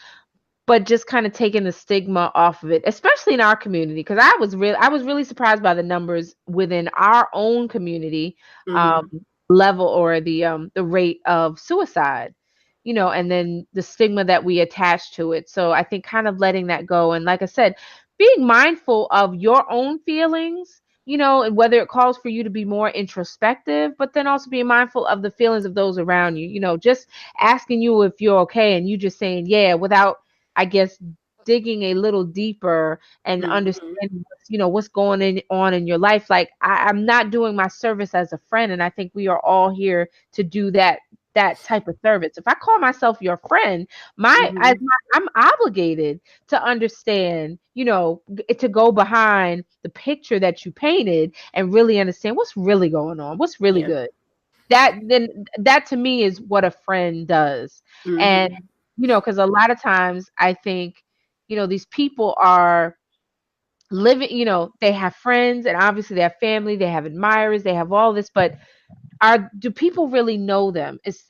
but just kind of taking the stigma off of it, especially in our community, because I was really surprised by the numbers within our own community level, or the rate of suicide, and then the stigma that we attach to it. So I think kind of letting that go, and like I said, being mindful of your own feelings, and whether it calls for you to be more introspective, but then also being mindful of the feelings of those around you, just asking you if you're okay, and you just saying yeah, without, I guess, digging a little deeper and understanding what's going on in your life. Like I'm not doing my service as a friend, and I think we are all here to do that type of service. If I call myself your friend, I'm obligated to understand, to go behind the picture that you painted and really understand what's really going on, what's really good. That to me is what a friend does. And because a lot of times I think, these people are living, they have friends, and obviously they have family, they have admirers, they have all this, but do people really know them? Is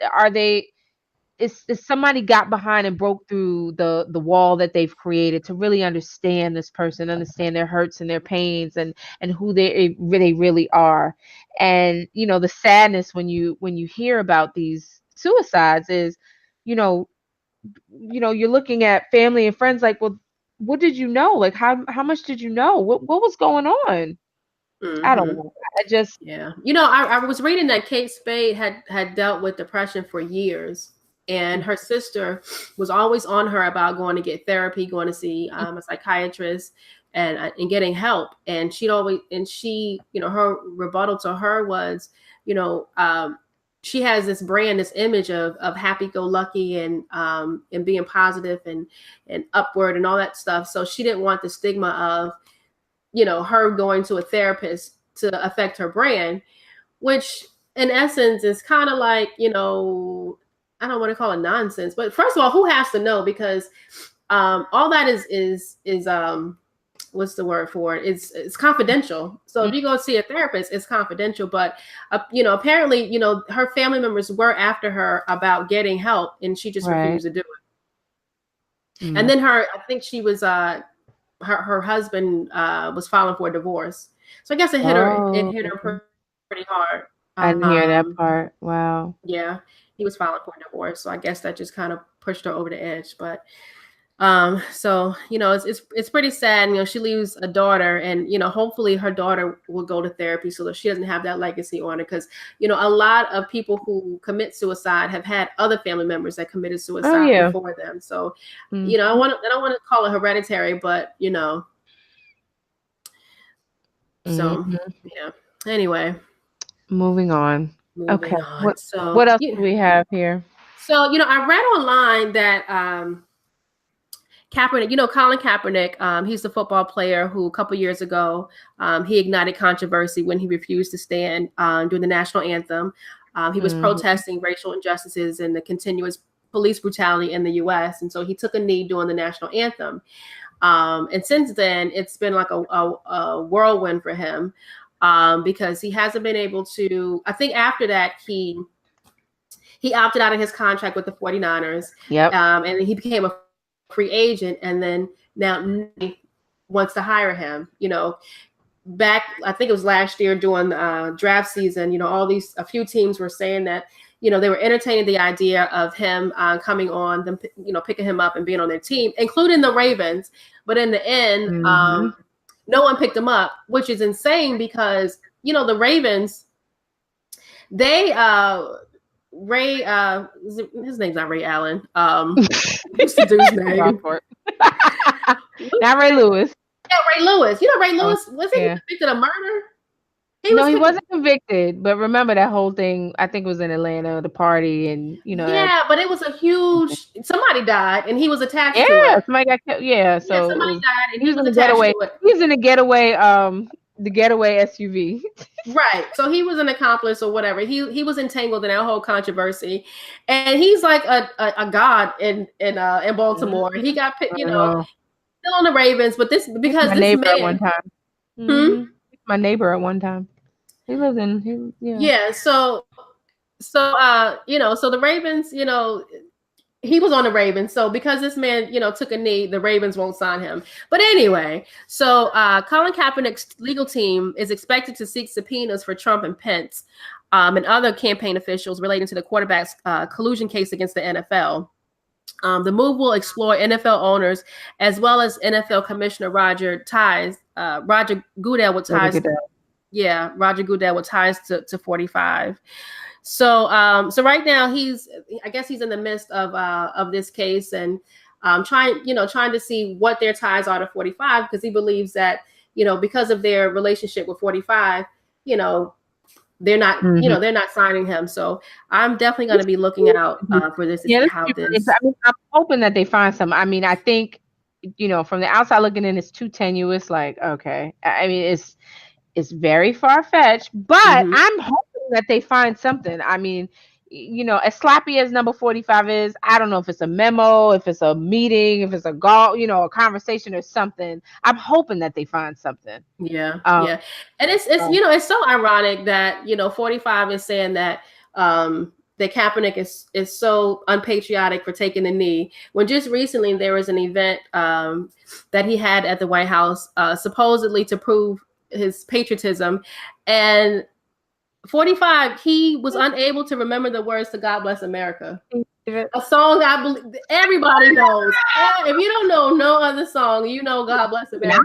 somebody got behind and broke through the wall that they've created to really understand this person, understand their hurts and their pains, and who they really are. And the sadness when you hear about these suicides is, you're looking at family and friends like, well, what did you know? Like how much did you know? What was going on? I don't know. I was reading that Kate Spade had dealt with depression for years, and her sister was always on her about going to get therapy, going to see a psychiatrist, and getting help. And she her rebuttal to her was, she has this brand, this image of happy-go-lucky and being positive and upward and all that stuff. So she didn't want the stigma of her going to a therapist to affect her brand, which in essence is kind of like, I don't want to call it nonsense, but first of all, who has to know? Because all that is what's the word for it? It's confidential. So if you go see a therapist, it's confidential. But apparently, her family members were after her about getting help, and she just refused to do it. And then I think she was her husband was filing for a divorce. So I guess it hit her pretty hard. I didn't hear that part. Wow. Yeah, he was filing for a divorce. So I guess that just kind of pushed her over the edge. But so it's pretty sad. She leaves a daughter, and hopefully her daughter will go to therapy so that she doesn't have that legacy on her. Because a lot of people who commit suicide have had other family members that committed suicide before them. So I don't want to call it hereditary, but so yeah. Anyway, moving on. Okay. So what else do we have here? So I read online that Kaepernick, Colin Kaepernick, he's the football player who a couple years ago, he ignited controversy when he refused to stand during the national anthem. He was protesting racial injustices and the continuous police brutality in the U.S. And so he took a knee during the national anthem. And since then, it's been like a whirlwind for him because he hasn't been able to. I think after that, he he opted out of his contract with the 49ers. Yep. And he became a free agent, and then now wants to hire him. Back, I think it was last year during draft season, a few teams were saying that, they were entertaining the idea of him coming on, them, picking him up and being on their team, including the Ravens. But in the end, no one picked him up, which is insane because, the Ravens, they, Ray, his name's not Ray Allen. What's the dude's name? Not Ray Lewis. Yeah, Ray Lewis. Ray Lewis, wasn't he convicted of murder? He wasn't convicted, but remember that whole thing, I think it was in Atlanta, the party, and Yeah, but it was a huge, somebody died and he was attached to it. Yeah, somebody got killed. Yeah, so somebody died and he was in the attached getaway. to it. He was in the getaway SUV. Right. So he was an accomplice or whatever. He was entangled in that whole controversy. And he's like a god in Baltimore. He got still on the Ravens, but this because my this neighbor man at one time. My neighbor at one time. He lives in Yeah, so the Ravens, he was on the Ravens. So because this man, took a knee, the Ravens won't sign him. But anyway, so Colin Kaepernick's legal team is expected to seek subpoenas for Trump and Pence and other campaign officials relating to the quarterback's collusion case against the NFL. The move will explore NFL owners as well as NFL Commissioner Roger Goodell with ties. Roger Goodell with ties to 45. So right now I guess he's in the midst of this case and trying to see what their ties are to 45 because he believes that because of their relationship with 45, they're not they're not signing him. So I'm definitely going to be looking out for this. How this. I'm hoping that they find some. I mean, I think from the outside looking in, it's too tenuous. Like, okay, I mean, it's very far-fetched, but I'm hoping that they find something. I mean, as sloppy as number 45 is, I don't know if it's a memo, if it's a meeting, if it's a a conversation or something. I'm hoping that they find something. Yeah. And it's it's so ironic that 45 is saying that that Kaepernick is so unpatriotic for taking the knee when just recently there was an event that he had at the White House supposedly to prove his patriotism, and 45 he was unable to remember the words to God Bless America, a song I believe everybody knows. If you don't know no other song, God Bless America.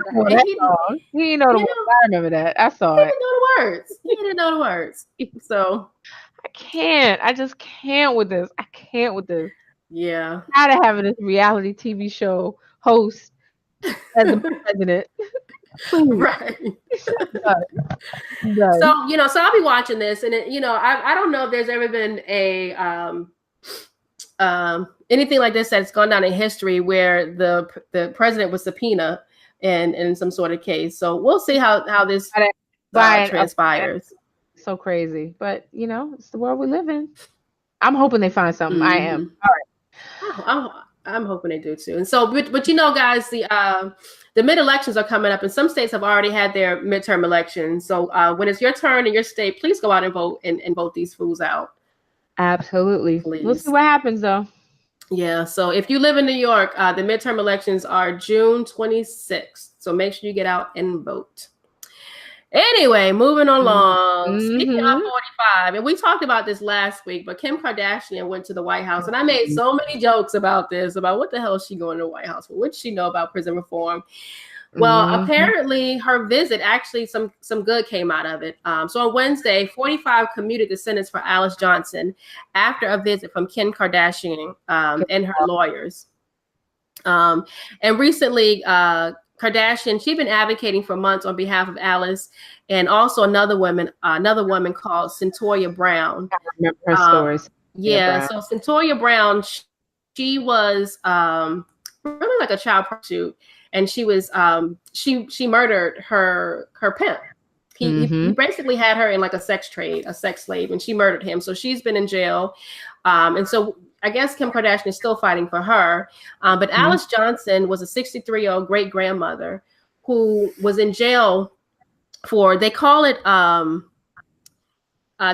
He know the words. I remember that. I saw it. He didn't know the words. So I just can't with this. Yeah, tired of having this reality TV show host as the president. Right. So so I'll be watching this, and I don't know if there's ever been a anything like this that's gone down in history where the president was subpoenaed in some sort of case. So we'll see how this transpires. So crazy, but it's the world we live in. I'm hoping they find something. I am. All right. I'm hoping they do too. And so, but guys, the mid-elections are coming up, and some states have already had their midterm elections. So when it's your turn in your state, please go out and vote and vote these fools out. Absolutely. Please. We'll see what happens, though. Yeah. So if you live in New York, the midterm elections are June 26th. So make sure you get out and vote. Anyway, moving along. Speaking of 45, and we talked about this last week, but Kim Kardashian went to the White House, and I made so many jokes about this, about what the hell is she going to the White House for? What does she know about prison reform? Well, apparently her visit, actually some good came out of it. So on Wednesday, 45 commuted the sentence for Alice Johnson after a visit from Kim Kardashian and her lawyers. And recently, Kardashian, she'd been advocating for months on behalf of Alice and also another woman called Centoria Brown. I remember her stories. Yeah, so Centoria Brown, she was really like a child prostitute, and she was she murdered her pimp. He basically had her in like a sex trade, a sex slave, and she murdered him. So she's been in jail, and so I guess Kim Kardashian is still fighting for her. But Alice Johnson was a 63-year-old great-grandmother who was in jail for, they call it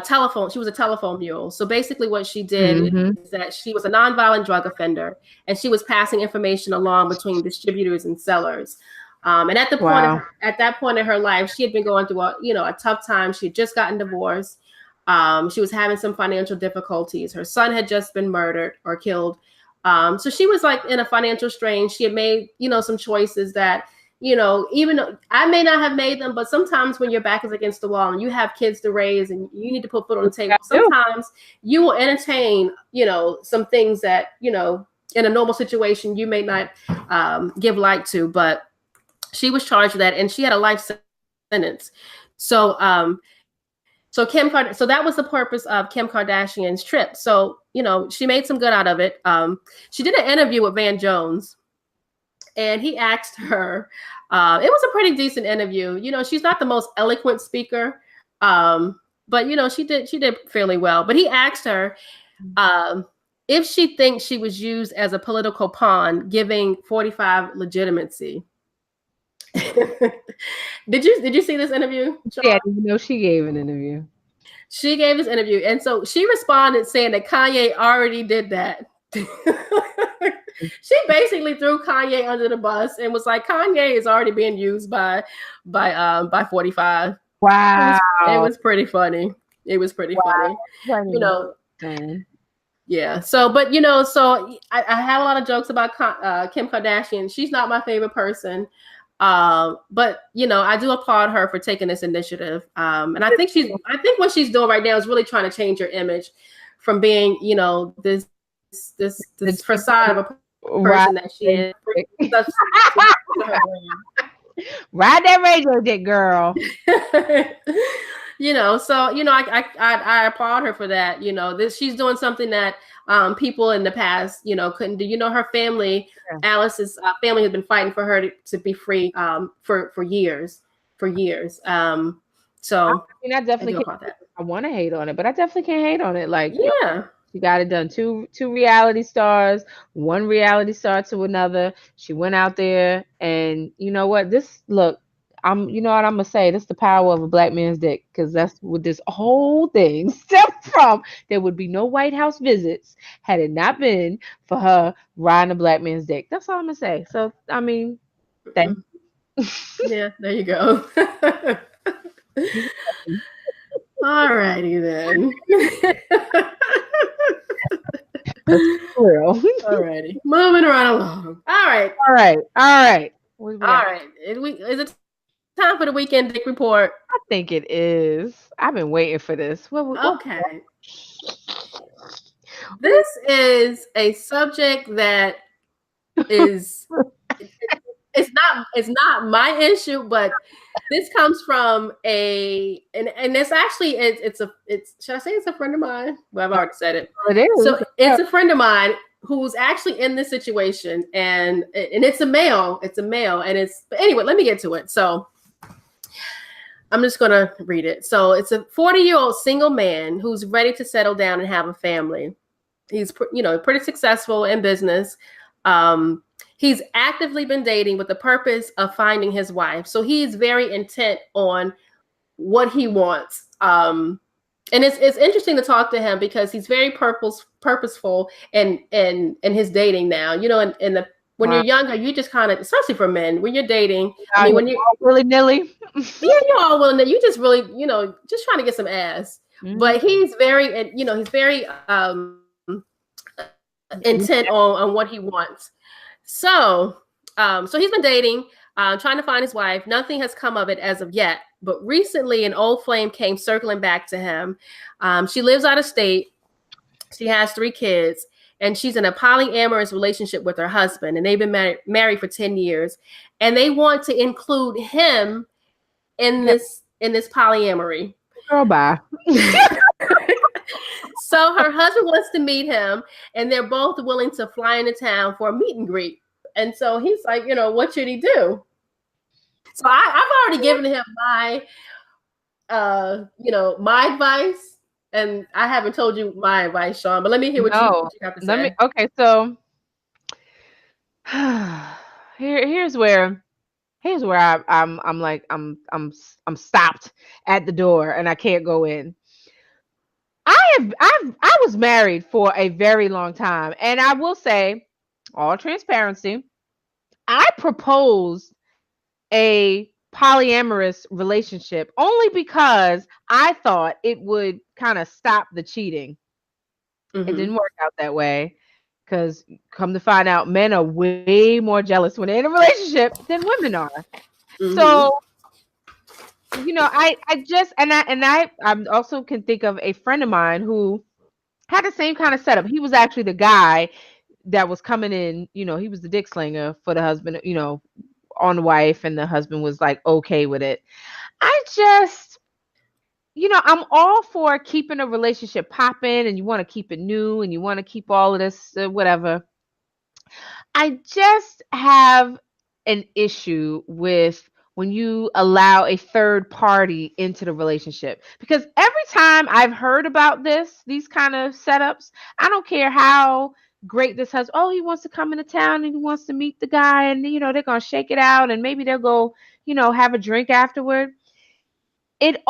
telephone. She was a telephone mule. So basically, what she did is that she was a nonviolent drug offender, and she was passing information along between distributors and sellers. And at that point in her life, she had been going through a tough time. She had just gotten divorced. She was having some financial difficulties. Her son had just been murdered or killed. So she was like in a financial strain. She had made, some choices that, even though I may not have made them, but sometimes when your back is against the wall and you have kids to raise and you need to put food on the table, sometimes you will entertain, some things that, in a normal situation, you may not give light to, but she was charged with that and she had a life sentence. So that was the purpose of Kim Kardashian's trip. So, she made some good out of it. She did an interview with Van Jones and he asked her, it was a pretty decent interview. She's not the most eloquent speaker, but, she did fairly well. But he asked her if she thinks she was used as a political pawn, giving 45 legitimacy. Did you see this interview, Shaun? Yeah, I didn't know she gave an interview. She gave this interview, and so she responded saying that Kanye already did that. She basically threw Kanye under the bus and was like, Kanye is already being used by 45. Wow. It was pretty funny. It was pretty funny. Yeah. So, but I have a lot of jokes about Kim Kardashian. She's not my favorite person. But I do applaud her for taking this initiative. And I think what she's doing right now is really trying to change her image from being, this facade of a person that she is. Ride that radio dick, girl. I applaud her for that. She's doing something that people in the past, couldn't do. Her family, Alice's family, has been fighting for her to be free for years. So I definitely can't. I want to hate on it, but I definitely can't hate on it. Like, she got it done. Two reality stars, one reality star to another. She went out there, and you know what? I'm gonna say. This is the power of a black man's dick, because that's what this whole thing stemmed from. There would be no White House visits had it not been for her riding a black man's dick. That's all I'm gonna say. So, I mean, thank you. Yeah, there you go. All righty then. Real. All righty. Moving right along. All right. Is it time for the weekend dick report? I think it is. I've been waiting for this. Okay. This is a subject that is it's not my issue, but this comes from and it's actually should I say it's a friend of mine? Well, I've already said it. It is. So it's a friend of mine who's actually in this situation, and it's a male. But anyway, let me get to it. So I'm just gonna read it. So it's a 40-year-old single man who's ready to settle down and have a family. He's pretty successful in business. He's actively been dating with the purpose of finding his wife. So he's very intent on what he wants. And it's interesting to talk to him because he's very purposeful in his dating now. When you're younger, you just kind of, especially for men, when you're dating, when you're all willy-nilly. Yeah, you're all willy-nilly. You just really, just trying to get some ass. Mm-hmm. But he's very intent on what he wants. So he's been dating, trying to find his wife. Nothing has come of it as of yet. But recently, an old flame came circling back to him. She lives out of state. She has 3 kids, and she's in a polyamorous relationship with her husband. And they've been married for 10 years. And they want to include him in this polyamory. Girl, bye. So her husband wants to meet him, and they're both willing to fly into town for a meet and greet. And so he's like, what should he do? So I've already given him my, my advice, and I haven't told you my advice, Shaun. But let me hear what you have to say. Okay, so here's where I'm stopped at the door, and I can't go in. I was married for a very long time, and I will say, all transparency, I proposed a polyamorous relationship only because I thought it would kind of stop the cheating. It didn't work out that way because come to find out, men are way more jealous when they're in a relationship than women are. So, I just I also can think of a friend of mine who had the same kind of setup. He was actually the guy that was coming in, he was the dick slinger for the husband, on the wife, and the husband was like okay with it. I just, I'm all for keeping a relationship popping, and you want to keep it new, and you want to keep all of this, whatever. I just have an issue with when you allow a third party into the relationship. Because every time I've heard about these kind of setups, I don't care how great this husband, oh, he wants to come into town and he wants to meet the guy, and they're gonna shake it out, and maybe they'll go, have a drink afterward. It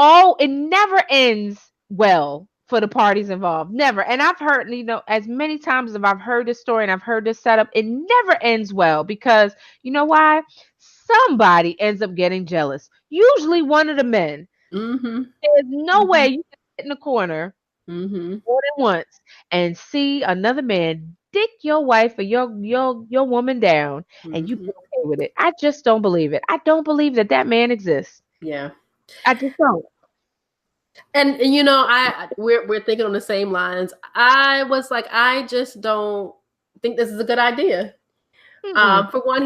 never ends well for the parties involved. Never. And I've heard, as many times as I've heard this story and I've heard this setup, it never ends well because you know why? Somebody ends up getting jealous. Usually one of the men. There's no way you can sit in the corner more than once and see another man dick your wife or your woman down and you be okay with it. I just don't believe it. I don't believe that man exists. Yeah. I just don't. And we're thinking on the same lines. I was like, I just don't think this is a good idea. For one,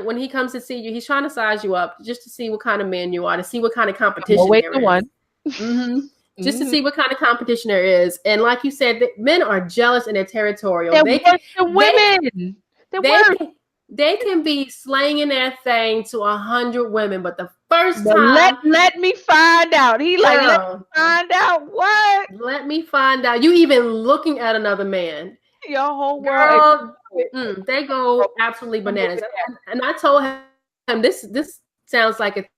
when he comes to see you, he's trying to size you up just to see what kind of man you are, to see what kind of competition there is. Just to see what kind of competition there is. And like you said, men are jealous and they're territorial. They're worse than women. They can be slanging their thing to 100 women, but the first time, let me find out. He let me find out what? Let me find out. You even looking at another man. Your whole world. Girl, they go absolutely bananas. And I told him this sounds like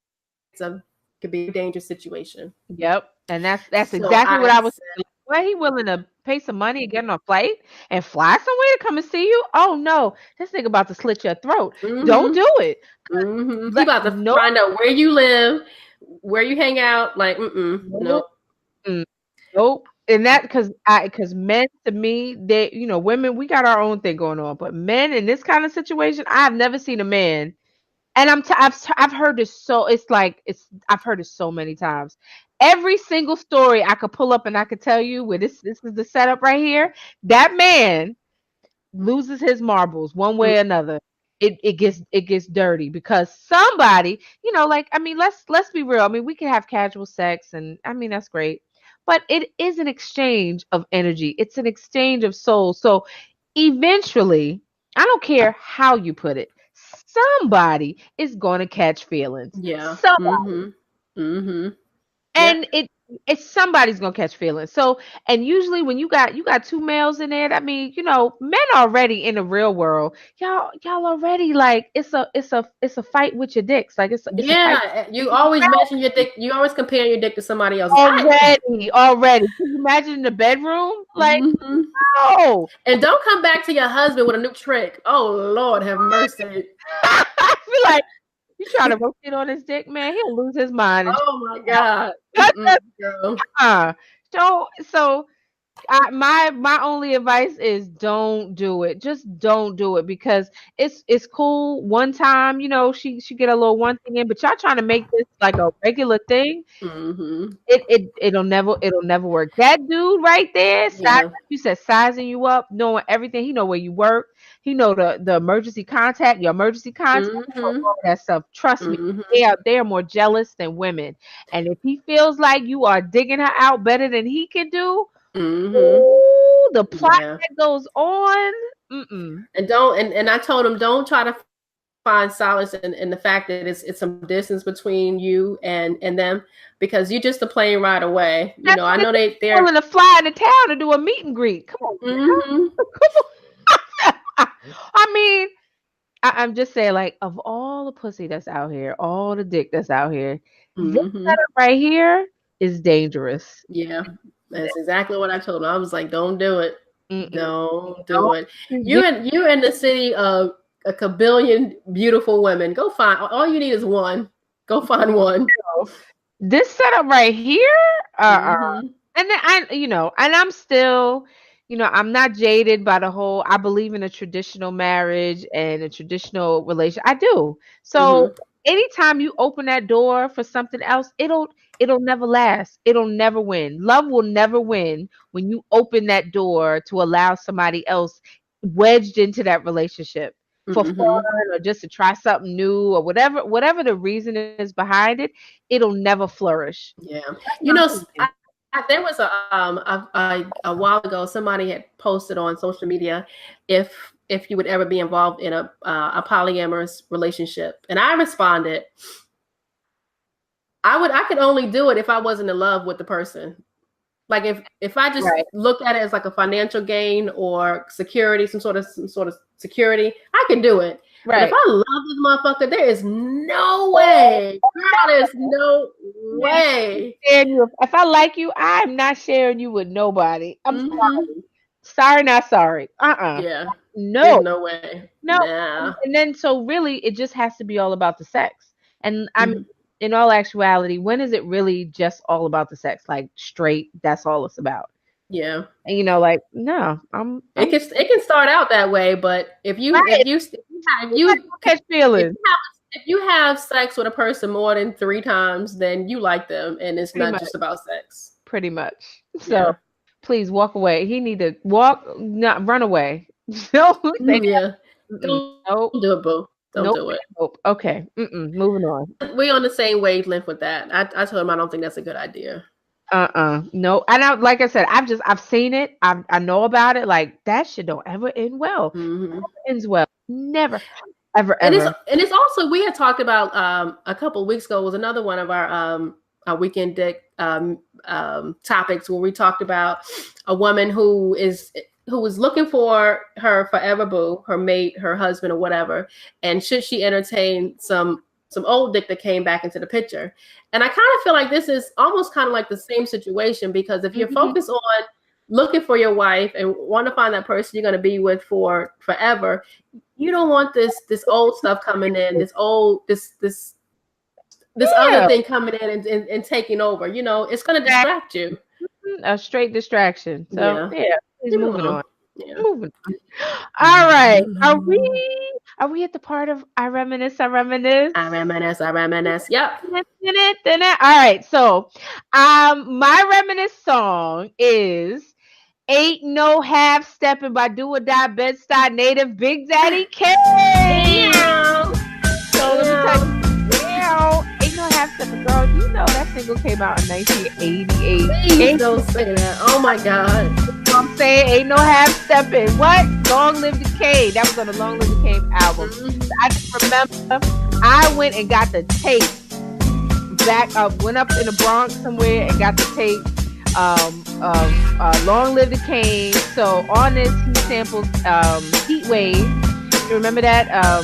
could be a dangerous situation. Yep, and that's exactly what I was saying. Why he willing to pay some money and get on a flight and fly somewhere to come and see you? Oh no, this nigga about to slit your throat. Don't do it. He about to find out where you live, where you hang out. Like, nope. Nope. And that because men, to me, they, women, we got our own thing going on, but men in this kind of situation, I've never seen a man. And I've heard this I've heard it so many times. Every single story I could pull up and I could tell you where this is the setup right here. That man loses his marbles one way or another. It gets dirty because somebody, let's be real. I mean, we can have casual sex and that's great. But it is an exchange of energy. It's an exchange of souls. So eventually, I don't care how you put it, somebody is going to catch feelings. Yeah. Somebody. And it's somebody's going to catch feelings. So, and usually when you got two males in there, men already in the real world, y'all already like it's a fight with your dicks. Like it's a fight. You always mention your dick. You always compare your dick to somebody else. Already. Can you imagine in the bedroom? Like, no. And don't come back to your husband with a new trick. Oh Lord, have mercy. I feel like you trying to rotate on his dick, man, he'll lose his mind. Oh my God. So my only advice is don't do it. Just don't do it because it's cool one time, she get a little one thing in, but y'all trying to make this like a regular thing. It'll never work. That dude right there, you said sizing you up, knowing everything. He know where you work. He know the emergency contact, your emergency contact, all that stuff. Trust me, they are more jealous than women. And if he feels like you are digging her out better than he can do, ooh, the plot that goes on. And I told him, don't try to find solace in the fact that it's some distance between you and them, because you're just a plane ride away. I know they're willing to fly into town to do a meet and greet. Come on. I mean, I'm just saying, like, of all the pussy that's out here, all the dick that's out here, this setup right here is dangerous. Yeah. That's exactly what I told him. I was like, don't do it. Mm-mm. Don't do it. You're in the city of a kabillion beautiful women. Go find, all you need is one. Go find one. This setup right here, and then and I'm still, I'm not jaded by the whole, I believe in a traditional marriage and a traditional relation. I do. So anytime you open that door for something else, it'll never last. It'll never win. Love will never win when you open that door to allow somebody else wedged into that relationship for fun or just to try something new or whatever the reason is behind it, it'll never flourish. Yeah. There was a while ago, somebody had posted on social media if you would ever be involved in a polyamorous relationship. And I responded, I could only do it if I wasn't in love with the person. Like if I just looked at it as like a financial gain or security, some sort of security, I could do it. Right. But if I love this motherfucker, there is no way. Girl, there's no way. If I like you, I'm not sharing you with nobody. I'm sorry. Sorry, not sorry. Yeah. No. There's no way. No. Nah. And then so really it just has to be all about the sex. And I'm in all actuality, when is it really just all about the sex? Like straight, that's all it's about. Yeah. And like, no, it can start out that way, but if you catch feelings. If you have sex with a person more than 3 times, then you like them and it's not just about sex. Pretty much. So please walk away. He need to not run away. Don't do it, boo. Don't do it. Nope. Okay. Moving on. We're on the same wavelength with that. I told him I don't think that's a good idea. No. And like I said, I've seen it. I know about it. Like that shit don't ever end well. Never ends well. Never. Ever. And it's also, we had talked about a couple of weeks ago, was another one of our Weekend Dick topics where we talked about a woman who was looking for her forever boo, her mate, her husband, or whatever. And should she entertain some old dick that came back into the picture? And I kind of feel like this is almost kind of like the same situation, because if you're focused on looking for your wife and want to find that person you're going to be with for forever, you don't want this old stuff coming in, this other thing coming in and taking over. It's going to distract you. A straight distraction. So moving on. Yeah. Moving on. All right. Are we at the part of I Reminisce? I reminisce. Yep. All right. So my reminisce song is Ain't No Half Steppin' by Do or Die Bed-Stuy native Big Daddy Kane. So let me tell you. Ain't No Half Steppin', girl. You know that single came out in 1988. Please don't say that. Oh my God. I'm saying Ain't No Half Steppin'. What? Long Live the Kane. That was on the Long Live the Kane album. I just remember I went and got the tape back up, went up in the Bronx somewhere and got the tape. Long Live the Kane. So on this he sampled Heat Wave. You remember that? Are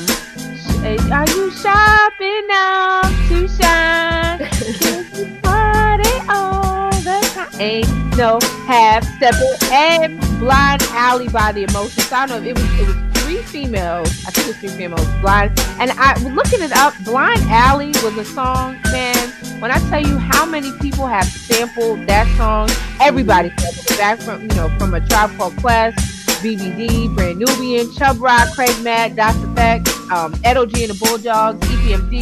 you sharp enough to shine? Can you party all the time? Ain't no half stepping. And Blind Alley by The Emotions. So I don't know if it was 3 females. I think it was 3 females. Blind. And I was looking it up. Blind Alley was a song, man. When I tell you how many people have sampled that song, everybody sampled it. Back from A Tribe Called Quest, BBD, Brand Nubian, Chubb Rock, Craig Matt, Das Effect, Edo G and the Bulldogs, EPMD,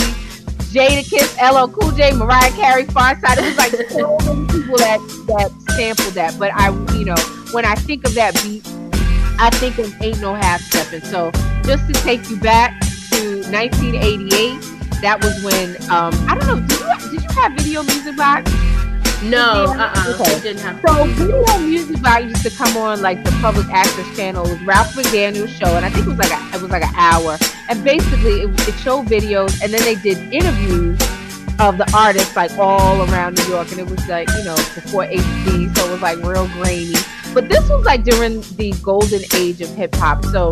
Jadakiss, LL Cool J, Mariah Carey, Pharcyde. It was like so many people that sampled that. But when I think of that beat, I think of Ain't No Half Steppin'. So just to take you back to 1988, that was when I don't know. Did you have Video Music Box? No, okay. I didn't have. So Video Music Box used to come on like the Public Access channel. It was Ralph McDaniel's show, and I think it was like an hour. And basically, it showed videos, and then they did interviews of the artists like all around New York, and it was like before HD, so it was like real grainy. But this was like during the golden age of hip hop. So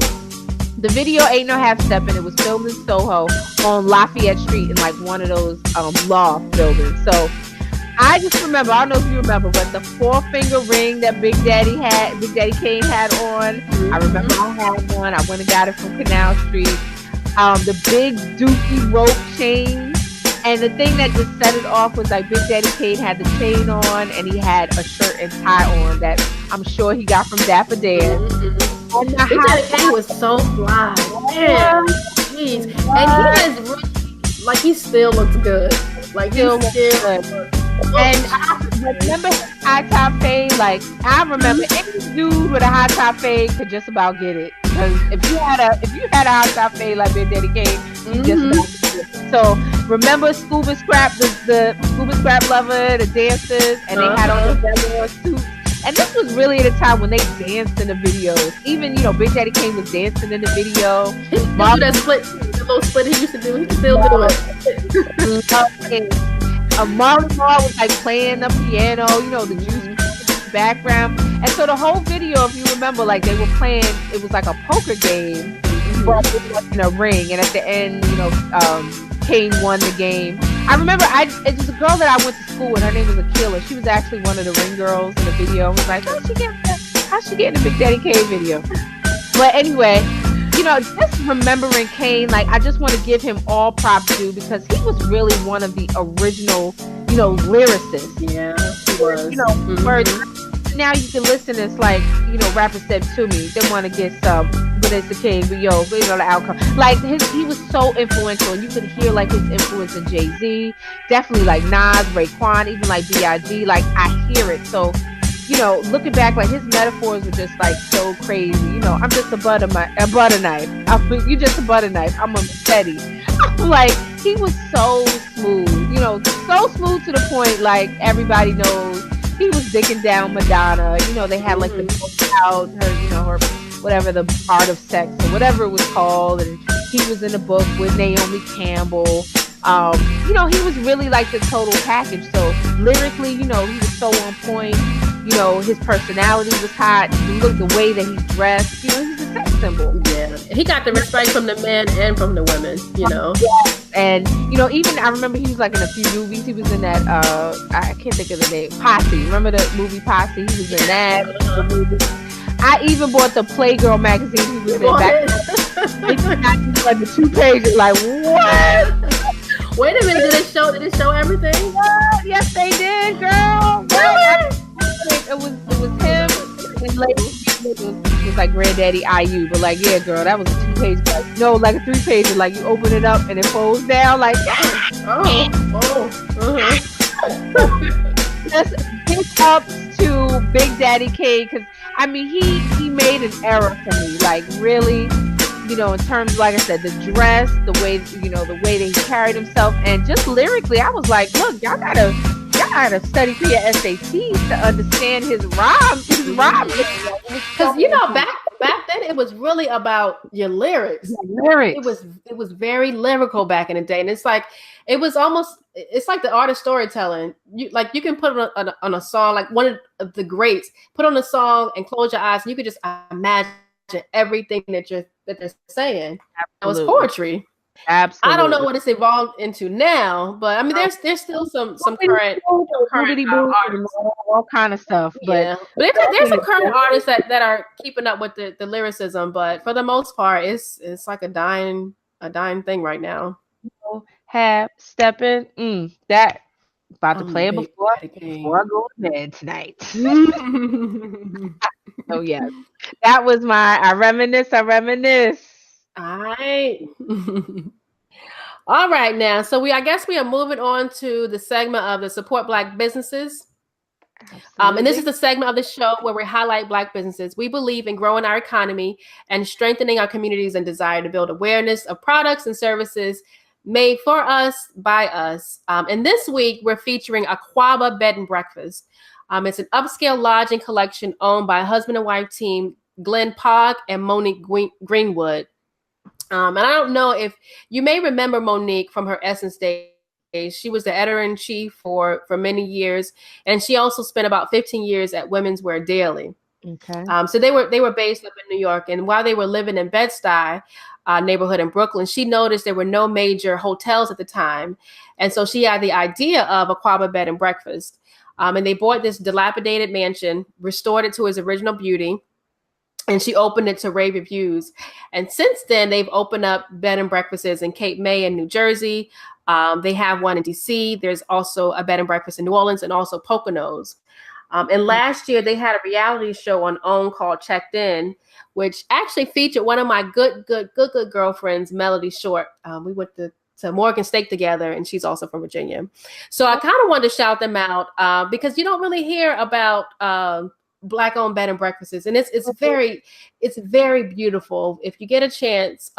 the video Ain't No Half Steppin'. It was filmed in Soho on Lafayette Street in like one of those loft buildings. So I just remember, I don't know if you remember, but the 4-finger ring that Big Daddy Kane had on. I remember I had one. I went and got it from Canal Street. The big dookie rope chain. And the thing that just set it off was like Big Daddy Kane had the chain on and he had a shirt and tie on that I'm sure he got from Dapper Dan. Big Daddy Kane was so fly. Man. Jeez. And he is really, like, he still looks good. Like, he still good. And I remember his high top fade. Like, I remember any dude with a high top fade could just about get it. Because if you had a high top fade like Big Daddy Kane, you just about get it. So remember Scuba Scrap, the Scuba Scrap lover, the dancers, and they had on the regular suits. And this was really at a time when they danced in the videos. Even, Big Daddy Kane was dancing in the video. He do that split, the little split he used to do. He can still do it. Marley Marl was like playing the piano, the juice in the background. And so the whole video, if you remember, like they were playing, it was like a poker game, but it was in a ring. And at the end, Kane won the game. I remember it was a girl that I went to school with. Her name was Akila. She was actually one of the ring girls in the video. I was like, how'd she get in the Big Daddy Kane video? But anyway, just remembering Kane, like I just want to give him all props due because he was really one of the original, lyricists. Yeah, he was. Words. Now you can listen. It's like, rappers said to me, they want to get some, but it's the King, but the outcome. Like he was so influential, and you could hear like his influence in Jay-Z, definitely like Nas, Raekwon, even like B.I.G. Like I hear it. So, looking back, like his metaphors were just like so crazy. I'm just a butter knife. You just a butter knife. I'm a steady. Like he was so smooth. So smooth to the point like everybody knows. He was dicking down Madonna. They had like the book out, her whatever, the Art of Sex or whatever it was called, and he was in a book with Naomi Campbell. He was really like the total package. So lyrically, he was so on point. His personality was hot. The way that he dressed, he was a sex symbol. Yeah, he got the respect from the men and from the women. Yeah. And even I remember he was like in a few movies. He was in that I can't think of the name, Posse. Remember the movie Posse? He was in that movie. I even bought the Playgirl magazine he was in back. It's like the 2 pages. Like what? Wait a minute, did it show everything? What? Yes, they did, girl. Really? It was him and it was like Granddaddy IU, but like yeah, girl, that was a 2-page. Like a 3-page. Like you open it up and it folds down. Like Just big ups to Big Daddy Kane because he made an era for me. Like really. In terms, like I said, the dress, the way that he carried himself, and just lyrically, I was like, look, y'all gotta study for your SATs to understand his rhymes. Because back then it was really about your lyrics. It was very lyrical back in the day, and it's like it's like the art of storytelling. You can put on a song, like one of the greats, put on a song and close your eyes, and you could just imagine everything that they're saying. Absolutely. It was poetry. Absolutely. I don't know what it's evolved into now, but there's still some current artists, all kind of stuff. But there's some current artists that are keeping up with the lyricism, but for the most part, it's like a dying thing right now. Half Steppin', that about to play it before I go to bed tonight. Oh yeah, that was my I reminisce. All right. All right now. So I guess we are moving on to the segment of the support Black businesses. And this is the segment of the show where we highlight Black businesses. We believe in growing our economy and strengthening our communities and desire to build awareness of products and services made for us, by us. And this week we're featuring Aquaba Bed and Breakfast. It's an upscale lodging collection owned by a husband and wife team, Glenn Pogg and Monique Greenwood. And I don't know if you may remember Monique from her Essence days. She was the editor-in-chief for many years, and she also spent about 15 years at Women's Wear Daily. Okay. So they were based up in New York, and while they were living in Bed-Stuy neighborhood in Brooklyn, she noticed there were no major hotels at the time, and so she had the idea of a Quaba bed and breakfast. And they bought this dilapidated mansion, restored it to its original beauty, and she opened it to rave reviews. And since then, they've opened up bed and breakfasts in Cape May in New Jersey. They have one in DC. There's also a bed and breakfast in New Orleans and also Poconos. And last year, they had a reality show on OWN called Checked In, which actually featured one of my good girlfriends, Melody Short. We went to Morgan State together, and she's also from Virginia. So I kind of wanted to shout them out because you don't really hear about Black-owned bed and breakfasts, and it's very beautiful. If you get a chance,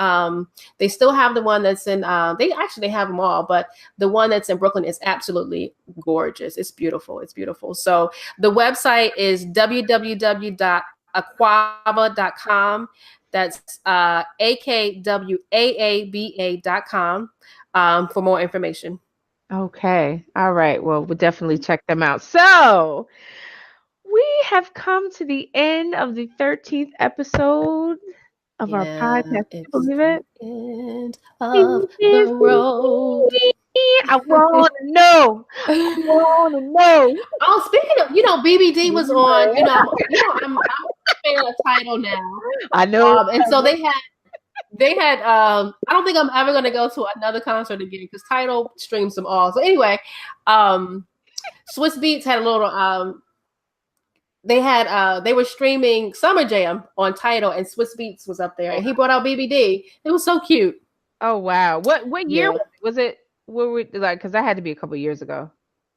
they still have the one that's in. They have them all, but the one that's in Brooklyn is absolutely gorgeous. It's beautiful. It's beautiful. So the website is www.aquaba.com. That's AKWAABA.com for more information. Okay. All right. Well, we'll definitely check them out. So we have come to the end of the 13th episode of our podcast. Can you believe it? End of the road. I want to know. Oh, speaking of, BBD was on. I'm a fan of Tidal now. I know. And so they had. I don't think I'm ever going to go to another concert again because Tidal streams them all. So anyway, Swiss Beats had a little. They were streaming Summer Jam on Tidal, and Swiss Beats was up there, and he brought out BBD. It was so cute. Oh wow! What year was it? What were because that had to be a couple of years ago.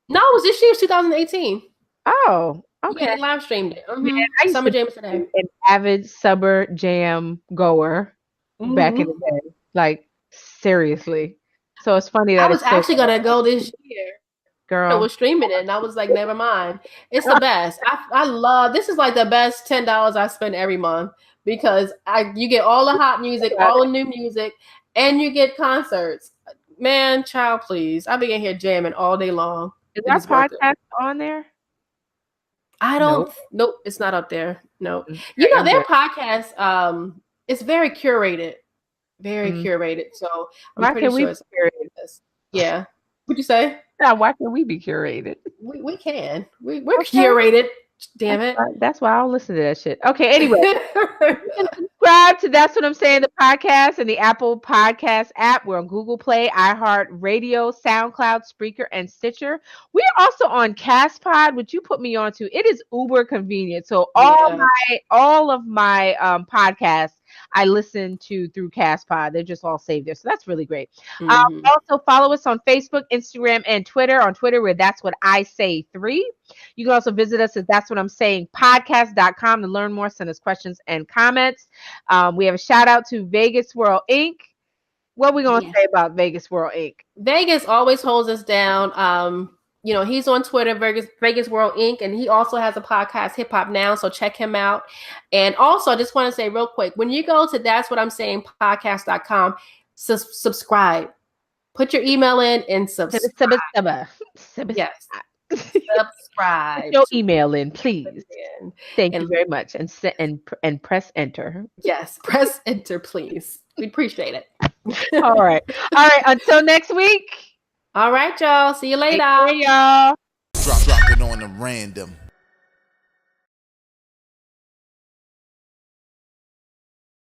No, it was this year, 2018. Oh, okay. Yeah, they live streamed it. Mm-hmm. Yeah, Summer Jam today. An avid Summer Jam goer back in the day, like seriously. So it's funny that I was actually gonna go this year. Girl, I was streaming it, and I was like, never mind. It's the best. I love this. Is like the best $10 I spend every month because you get all the hot music, all the new music, and you get concerts. Man, child, please. I be in here jamming all day long. Is that podcast on there? I don't. Nope, it's not up there. No, their podcast. It's very curated, curated. So I'm pretty sure it's curated. Yeah. What'd you say? Yeah, why can't we be curated? We can. We're curated. Damn it. That's why I'll listen to that shit. Okay, anyway. Subscribe to That's What I'm Saying, the podcast, and the Apple Podcast app. We're on Google Play, iHeartRadio, SoundCloud, Spreaker, and Stitcher. We're also on Castpod, which you put me onto. It is uber convenient. So all of my podcasts I listen to through Castpod. They're just all saved there. So that's really great. Also follow us on Facebook, Instagram, and Twitter. On Twitter, where That's What I Say 3. You can also visit us at That's What I'm Saying podcast.com to learn more. Send us questions and comments. We have a shout out to Vegas World Inc. What are we going to say about Vegas World Inc? Vegas always holds us down. He's on Twitter, Vegas World Inc., and he also has a podcast, Hip Hop Now, so check him out. And also, I just want to say real quick, when you go to That's What I'm Saying podcast.com, subscribe. Put your email in and subscribe. Yes. Subscribe. Put your email in, please. Thank you very much. And press enter. Yes, press enter, please. We appreciate it. All right. Until next week. All right, y'all. See you later. Hey, y'all. Drop it on the random.